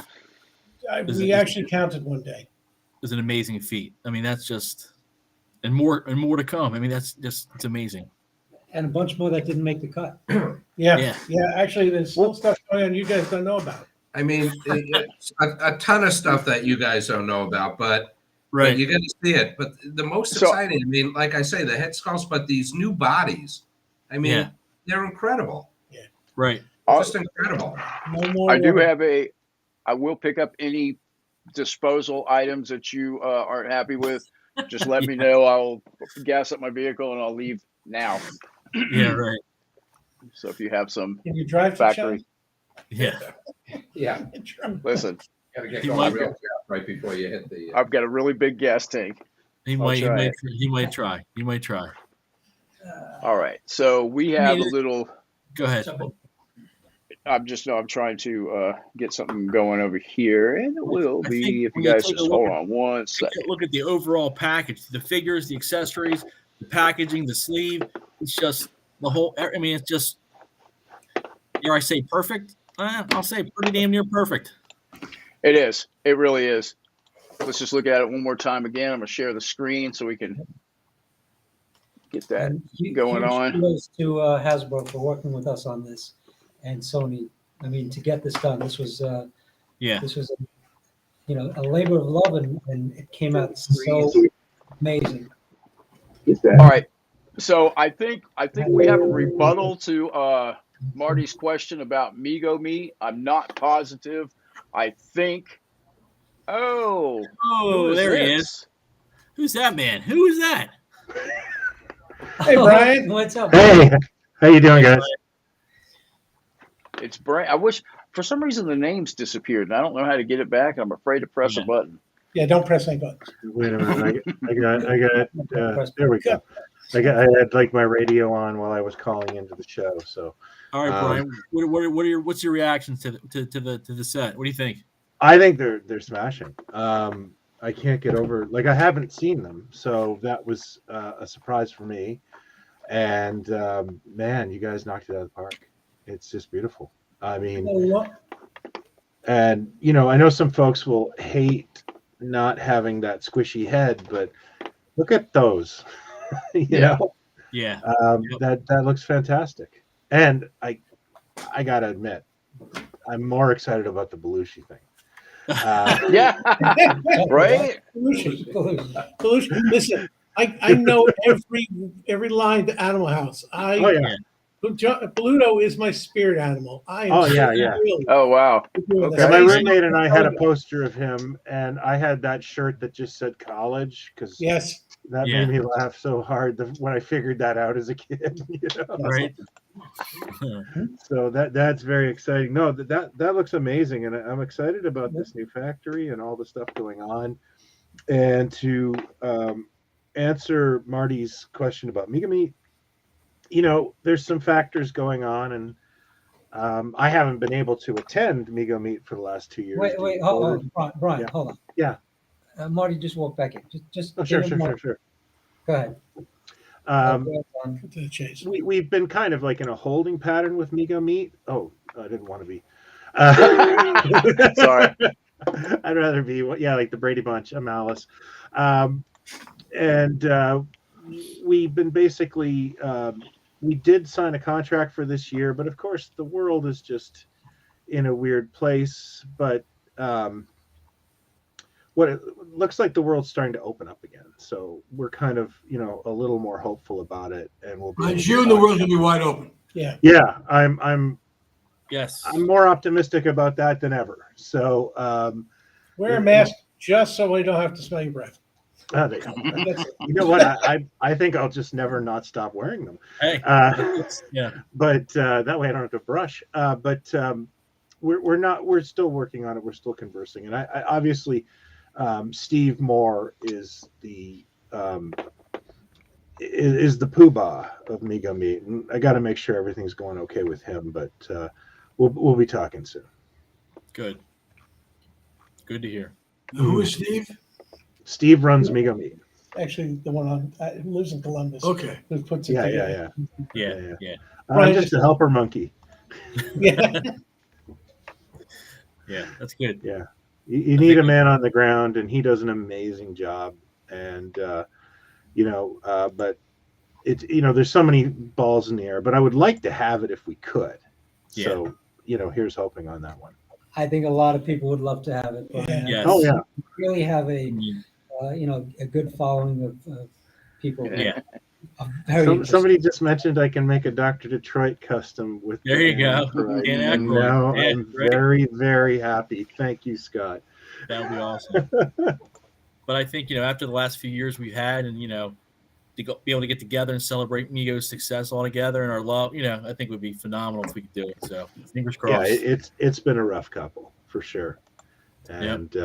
We actually counted one day. is an amazing feat. I mean, that's just and more to come. I mean, it's amazing. And a bunch more that didn't make the cut. Yeah. Yeah. Actually, there's still stuff going on you guys don't know about. I mean, it's a ton of stuff that you guys don't know about, but Right. you're going to see it. But the most So- exciting, I mean, like I say, the head sculpts, but these new bodies, I mean, Yeah. they're incredible. Right. Just incredible. No more. I do water. have I will pick up any disposal items that you aren't happy with. Just let me know. I'll gas up my vehicle and I'll leave now. Yeah. Right. So if you have some Can you drive to factory, Yeah. Yeah. China? listen, Got to get He going might- real fast right before you hit the. I've got a really big gas tank. He I'll might. try it. He might try. He might try. All right. So we have a little. Go ahead. I'm trying to get something going over here, and it will I be think if you when you guys take a just look hold at- on one Take second. a look at the overall package, the figures, the accessories, the packaging, the sleeve. It's just the whole. I mean, it's just. Dare I say perfect? I'll say pretty damn near perfect. It is. It really is. Let's just look at it one more time again. I'm gonna share the screen so we can get that And going huge on. kudos to Hasbro for working with us on this, and Sony. I mean, to get this done, this was Yeah. a labor of love, and it came out so amazing. All right. So I think we have a rebuttal to Marty's question about Mego Me. I'm not positive. I think. Oh, who Oh, is there he this? is. Who's that man? Who is that? Hey, Brian. What's up? Hey, how you doing, guys? It's Brian. I wish for some reason the name's disappeared, and I don't know how to get it back. I'm afraid to press a Yeah. button. Yeah, don't press any buttons. Wait a minute. I got. There we go. I had like my radio on while I was calling into the show. So All right, Brian. What's your reactions to the set? What do you think? I think they're smashing. I can't get over. Like I haven't seen them, so that was a surprise for me. And man, you guys knocked it out of the park. It's just beautiful. I mean, and I know some folks will hate not having that squishy head, but Look at those. you Yeah. know, Yeah. that looks fantastic. And I gotta admit, I'm more excited about the Belushi thing. Yeah. Right. Pollution. Listen, I know every line to Animal House. Oh yeah. Pluto is my spirit animal. I am Oh, yeah, yeah. thrilled Oh wow. to do Okay. And my that. roommate and I had a poster of him, and I had that shirt that just said college because Yes. that Yeah. made me laugh so hard when I figured that out as a kid. Right. So that's very exciting. No, that looks amazing, and I'm excited about this new factory and all the stuff going on. And to answer Marty's question about Mega Meat, there's some factors going on, and I haven't been able to attend Mego Meet for the last 2 years. Wait, hold on, Brian, Yeah. hold on. Yeah. Marty, just walk back in. Just Oh, sure. Go ahead. Cut to the chase. We've been kind of like in a holding pattern with Mego Meet. Oh, I didn't want to be. Sorry. I'd rather be, like the Brady Bunch. I'm Alice. We've been basically, we did sign a contract for this year, but of course the world is just in a weird place. But what it looks like the world's starting to open up again. So we're kind of, a little more hopeful about it, and we'll be. June, the world's gonna be wide open. Yeah. Yeah, I'm Yes. I'm more optimistic about that than ever. So Wear a mask just so we don't have to smell your breath. you know what? I think I'll just never not stop wearing them. Hey. Yeah. But that way I don't have to brush. We're still working on it. We're still conversing, and I obviously Steve Moore is the poobah of Mego Meet, and I got to make sure everything's going okay with him. But we'll be talking soon. Good to hear. Who is Steve? Steve runs Mego Meet. Actually, the one who lives in Columbus. Okay. Who puts it Yeah. together. Yeah. I'm just a helper monkey. Yeah. Yeah, that's good. Yeah. You need a man on the ground, and he does an amazing job. And, but it's, there's so many balls in the air, but I would like to have it if we could. Yeah. So, here's hoping on that one. I think a lot of people would love to have it. Brian. Yes. Oh, yeah. You really have a good following of people. Yeah. Somebody just mentioned I can make a Dr. Detroit custom with. There you go. Right. Dan And Aykroyd. now Yeah, I'm right. very, very happy. Thank you, Scott. That would be awesome. But I think, after the last few years we've had, and, to be able to get together and celebrate Mego's success all together and our love, I think would be phenomenal if we could do it. So fingers crossed. Yeah, it's been a rough couple for sure. And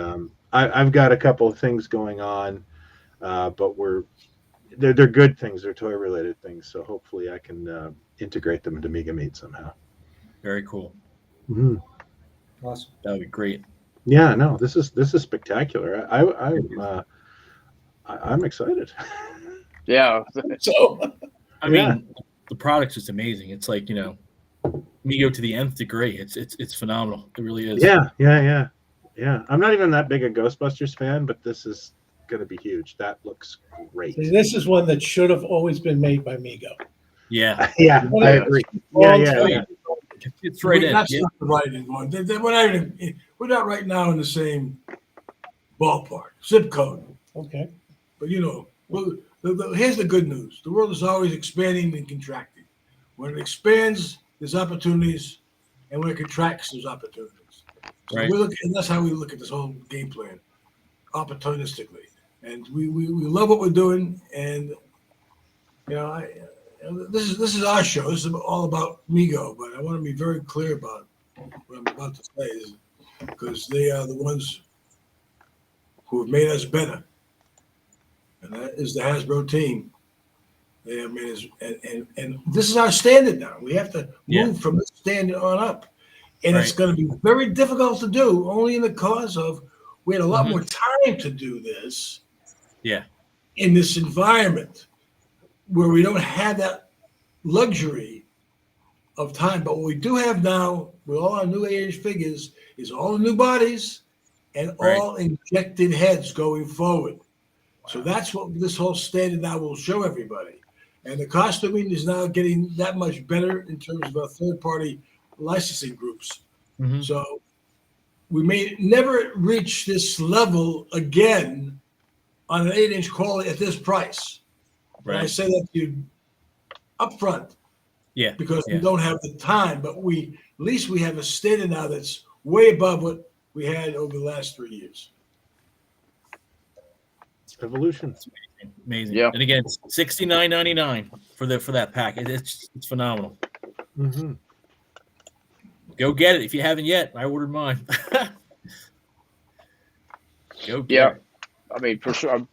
I've got a couple of things going on, but they're good things. They're toy related things. So hopefully I can integrate them into Mega Meet somehow. Very cool. Mm-hmm. Awesome. That would be great. Yeah, no, this is spectacular. I'm excited. Yeah. So I mean, the product's just amazing. It's like, Mego to the nth degree. It's phenomenal. It really is. Yeah. I'm not even that big a Ghostbusters fan, but this is going to be huge. That looks great. see, this is one that should have always been made by Mego. Yeah. Yeah, I agree. Yeah. It's right in. That's Yeah. not the right one. We're not right now in the same ballpark, zip code. Okay. But here's the good news: the world is always expanding and contracting. When it expands, there's opportunities, and when it contracts, there's opportunities. So Right. and that's how we look at this whole game plan, opportunistically. And we love what we're doing, and this is our show. This is all about Mego, but I want to be very clear about what I'm about to say, because they are the ones who have made us better. And that is the Hasbro team. They have made us, and this is our standard now. We have to move from this standard on up. And it's going to be very difficult to do, only in the cause of we had a lot more time to do this. Yeah. In this environment where we don't have that luxury of time. But what we do have now with all our new age figures is all the new bodies and all injected heads going forward. So that's what this whole standard now will show everybody. And the costuming is now getting that much better in terms of our third-party licensing groups. Mhm. So we may never reach this level again on an 8-inch quality at this price. And I Right. say that to you up front Yeah. because we Yeah. don't have the time, but at least we have a standard now that's way above what we had over the last 3 years. Evolution. Amazing. Yeah. And again, $69.99 for that pack. It's phenomenal. Mm-hmm. Go get it if you haven't yet. I ordered mine. Go get Yeah. it. I mean, for sure.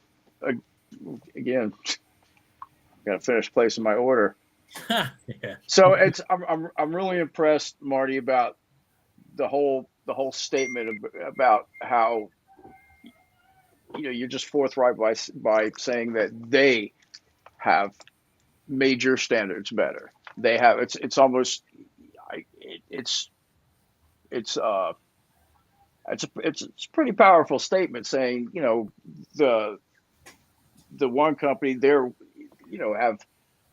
Again, got to finish placing my order. Yeah. So I'm really impressed, Marty, about the whole statement about how you're just forthright by saying that they have made your standards better. They have it's almost it's a pretty powerful statement saying the one company they're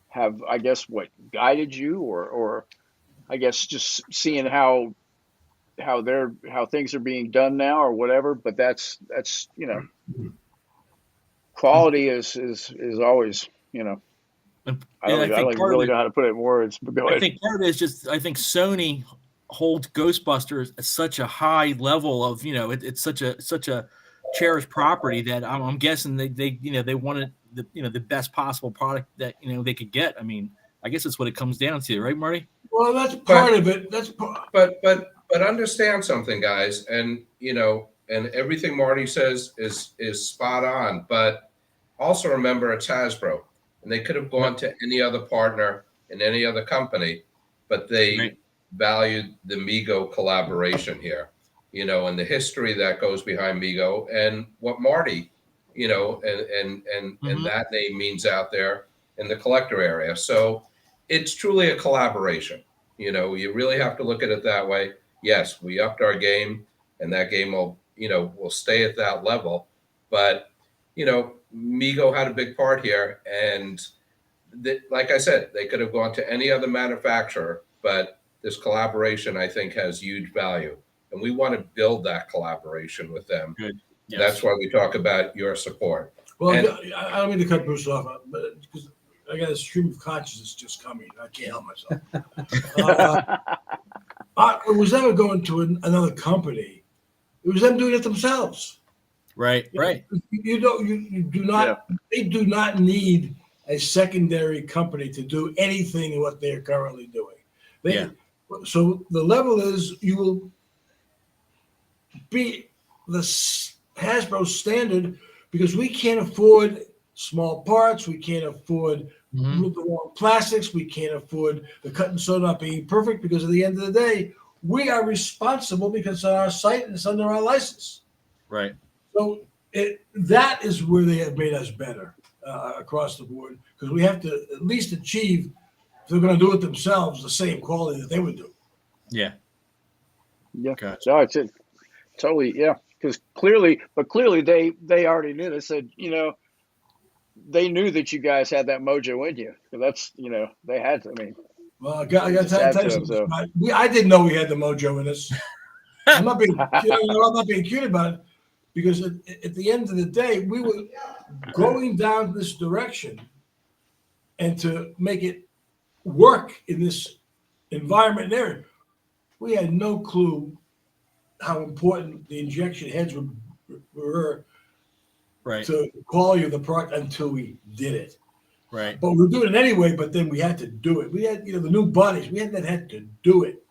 have I guess what guided you or I guess just seeing how things are being done now or whatever, but that's quality is always I don't even really know how to put it in words, but go I ahead. think part of it is just I think Sony holds Ghostbusters at such a high level of it's such a cherished property that I'm guessing they wanted the best possible product that they could get. I mean, I guess that's what it comes down to, right, Marty? Well, that's part of it. But understand something, guys, and and everything Marty says is spot on. But also remember, it's Hasbro, and they could have gone to any other partner in any other company, but they valued the Mego collaboration here, and the history that goes behind Mego and what Marty, and that name means out there in the collector area. So it's truly a collaboration. You really have to look at it that way. Yes, we upped our game, and that game will stay at that level. But Mego had a big part here, and like I said, they could have gone to any other manufacturer, but this collaboration I think has huge value, and we want to build that collaboration with them. Good. Yes. That's why we talk about your support. Well, And- I don't mean to cut Bruce off, but because I got a stream of consciousness just coming, I can't help myself. It was never going to another company. It was them doing it themselves. Right. You do not. Yeah. They do not need a secondary company to do anything in what they're currently doing. So the level is you will be the Hasbro standard because we can't afford small parts. We can't afford the wrong plastics. We can't afford the cut and sew not being perfect because at the end of the day, we are responsible because it's on our site and it's under our license. Right. So that is where they have made us better across the board because we have to at least achieve, if they're going to do it themselves, the same quality that they would do. Yeah. Yeah. Gotcha. No, it's it. Totally. Yeah. Because clearly they already knew. They said, they knew that you guys had that mojo in you. So that's, they had to. I mean, Well, I got to Just add tell you to it, something. I didn't know we had the mojo in us. I'm not being cute about it because at the end of the day, we were going down this direction, and to make it work in this environment there, we had no clue how important the injection heads were Right. to the quality of the product until we did it. Right. But we're doing it anyway, but then we had to do it. We had, the new bodies. We had to do it.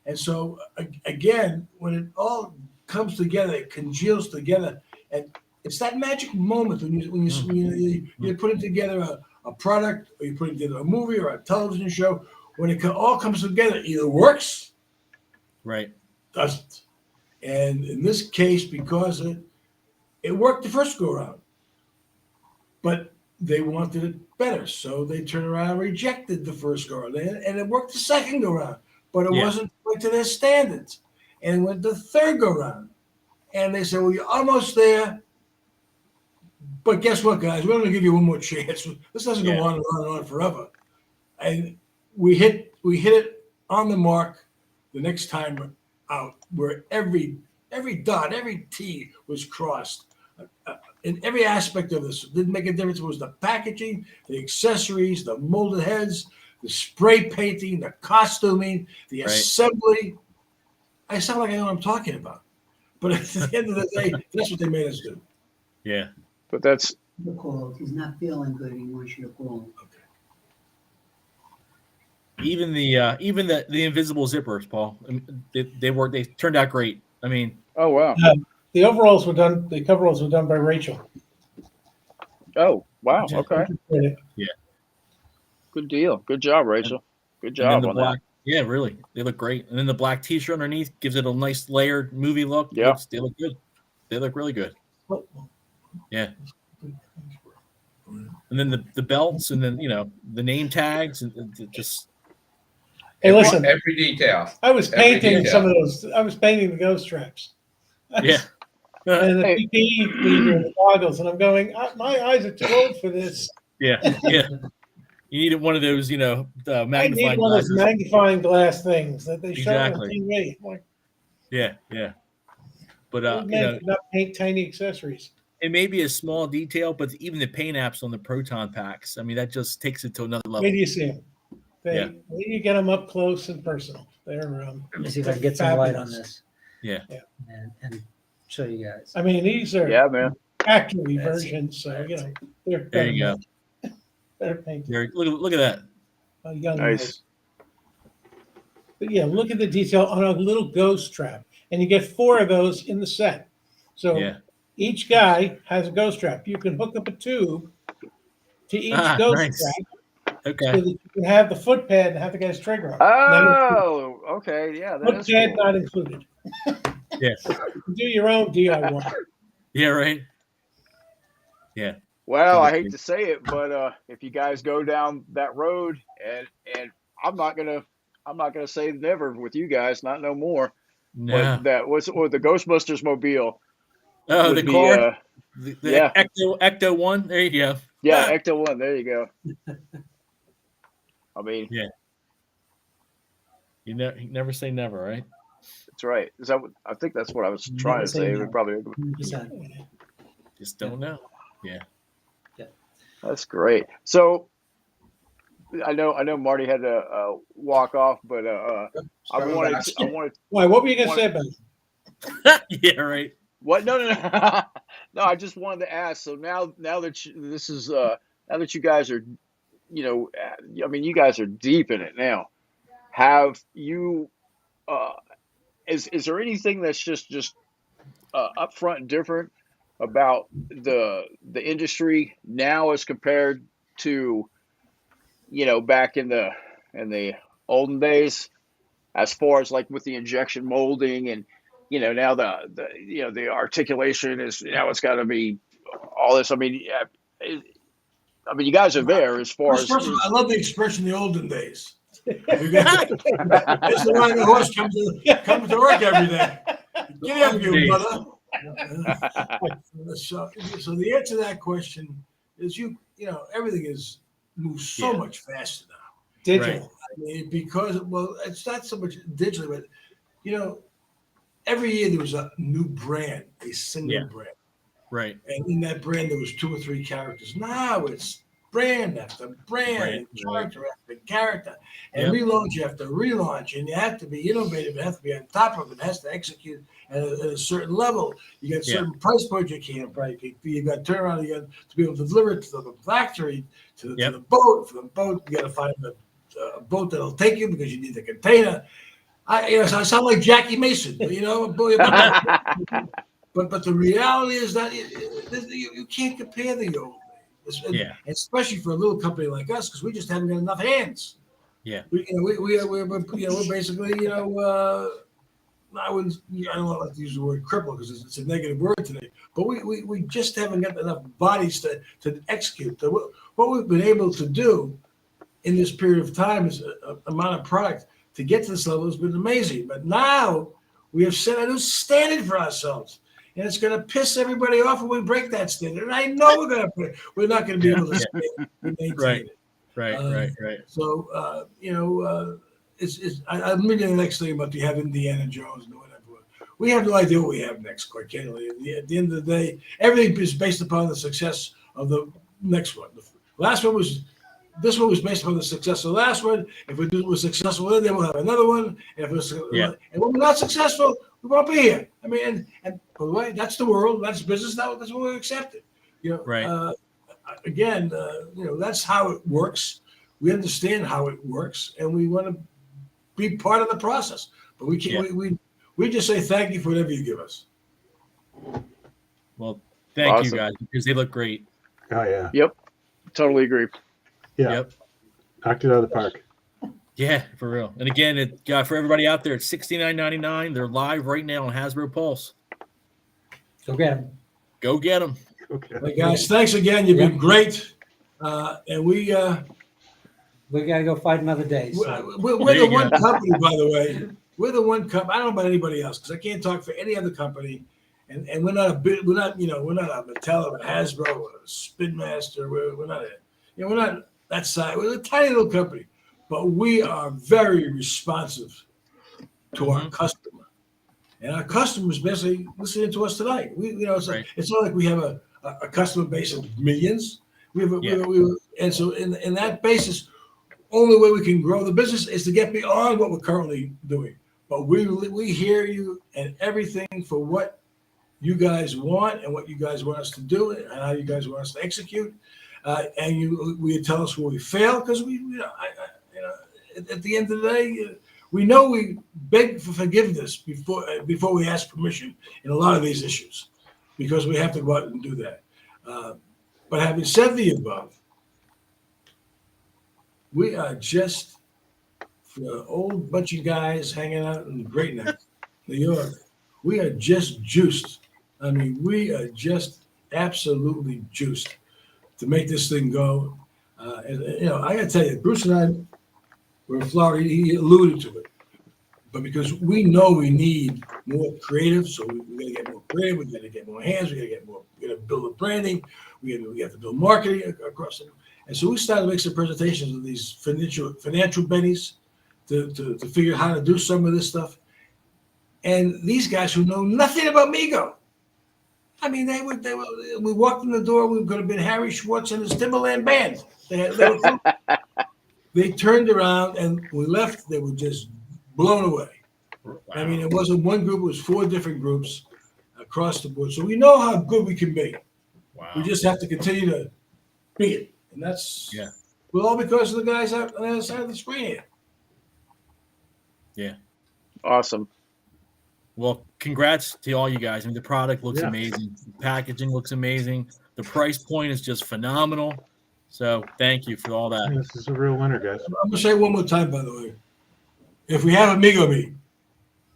And so, again, when it all comes together, it congeals together. And it's that magic moment when you're putting together a product or you're putting together a movie or a television show, when it all comes together, it either works, Right. doesn't. And in this case, because it worked the first go around, but they wanted it better, so they turned around and rejected the first go around, and it worked the second go around, but it wasn't quite to their standards, and it went the third go around, and they said, "Well, you're almost there. But guess what, guys? We're going to give you one more chance. This doesn't Yeah. go on and on and on forever. And we hit it on the mark the next time out, where every dot, every T was crossed. In every aspect of this, it didn't make a difference. It was the packaging, the accessories, the molded heads, the spray painting, the costuming, the Right. assembly. I sound like I know what I'm talking about. But at the end of the day, that's what they made us do. Yeah. But that's He's not feeling good. He wants you to call him. Even the invisible zippers, Paul. They turned out great. I mean, oh wow. The overalls were done. The coveralls were done by Rachel. Oh wow. Yeah. Okay. Good deal. Good job, Rachel. Good and then job the on black. Yeah, really, they look great. And then the black T-shirt underneath gives it a nice layered movie look. Yeah. They look good. They look really good. Yeah. And then the belts, and then the name tags, and just. Hey, listen. Every detail. I was Every painting detail. some of those. I was painting the ghost traps. Yeah. And the Hey. PPE leader and the goggles, and I'm going. My eyes are too old for this. Yeah. Yeah. You needed one of those, I magnifying need one of those glasses. magnifying glass things that they show Exactly. on TV. Like, Yeah. Yeah. But those men could not paint tiny accessories. it may be a small detail, but even the paint apps on the Proton packs, I mean, that just takes it to another level. Where do you see them? Yeah. When you get them up close and personal, they're. Let me see if I can get some light on fabulous. this Yeah. and show you guys. I mean, these are Yeah, man. factory versions, so they're There you go. better painted. There, look at that. Young Nice. guys. But yeah, look at the detail on a little ghost trap, and you get 4 of those in the set. So Yeah. each guy has a ghost trap. You can hook up a tube to each ghost Nice. trap so Okay. that you can have the foot pad and have the guy's trigger on. Oh, okay. Yeah, that Foot is pad cool. not included. Yeah. You can do your own DIY. Yeah. Right. Yeah. Well, I hate to say it, but if you guys go down that road, and I'm not gonna say never with you guys, not no more. No. But that was or the Ghostbusters mobile. Oh, would the be, car. The yeah. Ecto 1. There you go. Yeah, Ecto 1. There you go. I mean, You never say never, right? that's right. Is that what, I think that's what I was Never trying to say say. never. We probably 100%. Just don't know. Yeah. that's great. So I know Marty had to walk off, but I wanted Why? What were you going to say about it? Yeah. Right. what? No. No, I just wanted to ask. So now that this is now that you guys are, I mean, you guys are deep in it now. Have you? Is there anything that's just upfront and different about the industry now as compared to back in the olden days, as far as like with the injection molding and now the articulation is now it's got to be all this. I mean, you guys are there as far as First of all, I love the expression the olden days. That's the one the horse comes to work every day. Get up, you brother. So the answer to that question is everything is moves so much faster now. Digital. Right. I mean, because it's not so much digitally, but every year there was a new brand, a single brand, Right. and in that brand there was 2 or 3 characters. Now it's brand after brand, Right. character after character, and relaunch after relaunch, and you have to be innovative. It has to be on top of it. It has to execute at a certain level. You got certain price points you can't break. You got turnaround. You got to be able to deliver it to the factory, to the boat. For the boat, you got to find a boat that'll take you because you need the container. So I sound like Jackie Mason, but the reality is that you can't compare the old days, especially for a little company like us, because we just haven't got enough hands. Yeah. We're basically I don't like to use the word cripple because it's a negative word today, but we just haven't got enough bodies to execute. What we've been able to do in this period of time is amount of product to get to this level has been amazing. But now we have set a new standard for ourselves. and it's going to piss everybody off when we break that standard. And I know we're not going to be able to maintain Right. it. Right. So I'm reading the next thing about you have Indiana Jones and whatever. We have no idea what we have next, quite candidly. At the end of the day, everything is based upon the success of the next one. This one was based upon the success of the last one. If we're successful, then we'll have another one. And and when we're not successful, we won't be here. I mean, and by the way, that's the world, that's business. That's what we accept it. Right. Again, that's how it works. We understand how it works, and we want to be part of the process. But we can't. We just say thank you for whatever you give us. Well, thank you Awesome. guys, because they look great. Oh yeah. Yep. Totally agree. Yeah. Yep. Knocked it out of the park. Yeah, for real. And again, for everybody out there, it's $69.99. They're live right now on Hasbro Pulse. Go get them. Go get them. Okay. Hey guys, thanks again. You've been great, and we gotta go fight another day. So. we're There the you one go. company, by the way. We're the one company. I don't know about anybody else because I can't talk for any other company. And we're not a Mattel or a Hasbro or a Spin Master. We're not we're not that side. We're a tiny little company, but we are very responsive to our customer, and our customers basically listening to us tonight. It's not like we have a customer base of millions. And so in that basis, only way we can grow the business is to get beyond what we're currently doing. But we hear you and everything for what you guys want and what you guys want us to do and how you guys want us to execute. And we tell us where we fail because at the end of the day, we know we beg for forgiveness before we ask permission in a lot of these issues because we have to go out and do that. But having said the above, we are just for an old bunch of guys hanging out in Great Neck, New York. We are just juiced. I mean, we are just absolutely juiced to make this thing go. I got to tell you, Bruce and I were in Florida. He alluded to it, but because we know we need more creative, so we got to get more creative. We got to get more hands. We got to get more. We got to build a branding. We have to build marketing across it. And so we started to make some presentations of these financial bennies to figure out how to do some of this stuff. And these guys who know nothing about Mego, I mean, we walked in the door, we could have been Harry Schwartz and his Timberland band. They turned around and we left, they were just blown away. Wow. I mean, it wasn't one group, it was 4 different groups across the board. So we know how good we can be. Wow. We just have to continue to be it. And that's all because of the guys on the other side of the screen here. Yeah. Awesome. Well, congrats to all you guys. I mean, the product looks amazing. The packaging looks amazing. The price point is just phenomenal. So thank you for all that. This is a real winner, guys. I'm going to say one more time, by the way. If we have a Mego meet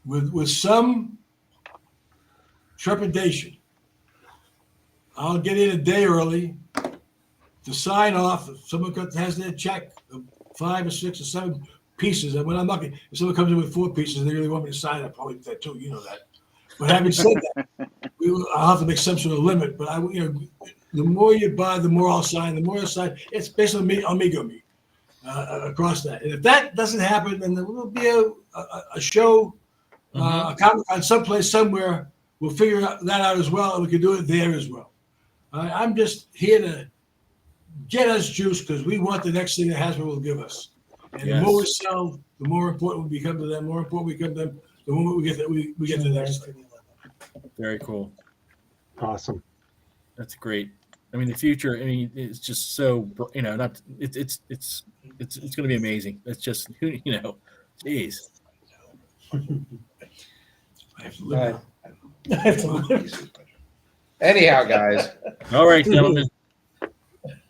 with some trepidation, I'll get in a day early to sign off. If someone has their check of 5 or 6 or 7 pieces, and when I'm lucky, if someone comes in with 4 pieces, they really want me to sign, I'll probably do that too. You know that. But having said that, I'll have to make some sort of limit. But the more you buy, the more I'll sign. The more I sign, it's basically Mego meet across that. And if that doesn't happen, then there will be a show, a Comic-Con someplace, somewhere. We'll figure that out as well, and we can do it there as well. I'm just here to get us juice because we want the next thing that Hasbro will give us. And the more we sell, the more important we become to them. The more important we become to them, the more we get the next thing. Very cool. Awesome. That's great. I mean, the future. I mean, it's just so not. It's going to be amazing. It's just geez. Anyhow, guys. All right, gentlemen.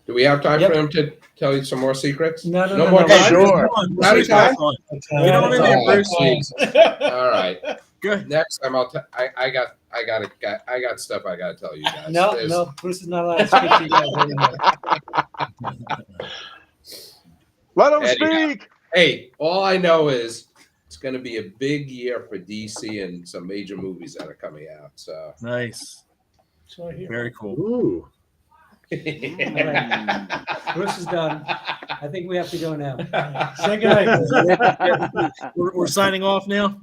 Do we have time for him to tell you some more secrets? No more no. time? Sure. Howdy, Ty. Get on in there, Bruce. All right. Good. Next time I got stuff I got to tell you guys. No, Bruce is not allowed to speak to you guys anymore. Let him Anyhow. speak. Hey, all I know is it's going to be a big year for DC and some major movies that are coming out. So Nice. So here. Very cool. Ooh. Bruce is done. I think we have to go now. Say goodnight. We're signing off now.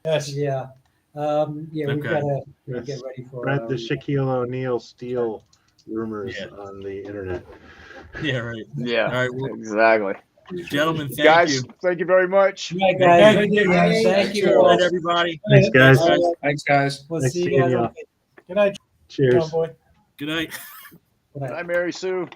Yes. Yeah. Yeah, we've Okay. got to Yes. get ready for Read the Shaquille O'Neal steal rumors Yeah. on the internet. Yeah, right. Yeah, All right, well, exactly. gentlemen, thank Guys, you. thank you very much. Yeah, guys. Thank you, Thank you. Good night, everybody. Thanks, guys. Thanks, guys. We'll Nice see you seeing guys. y'all. Good night, Cheers. John Boy. Good night. Good night. Hi, Mary Sue.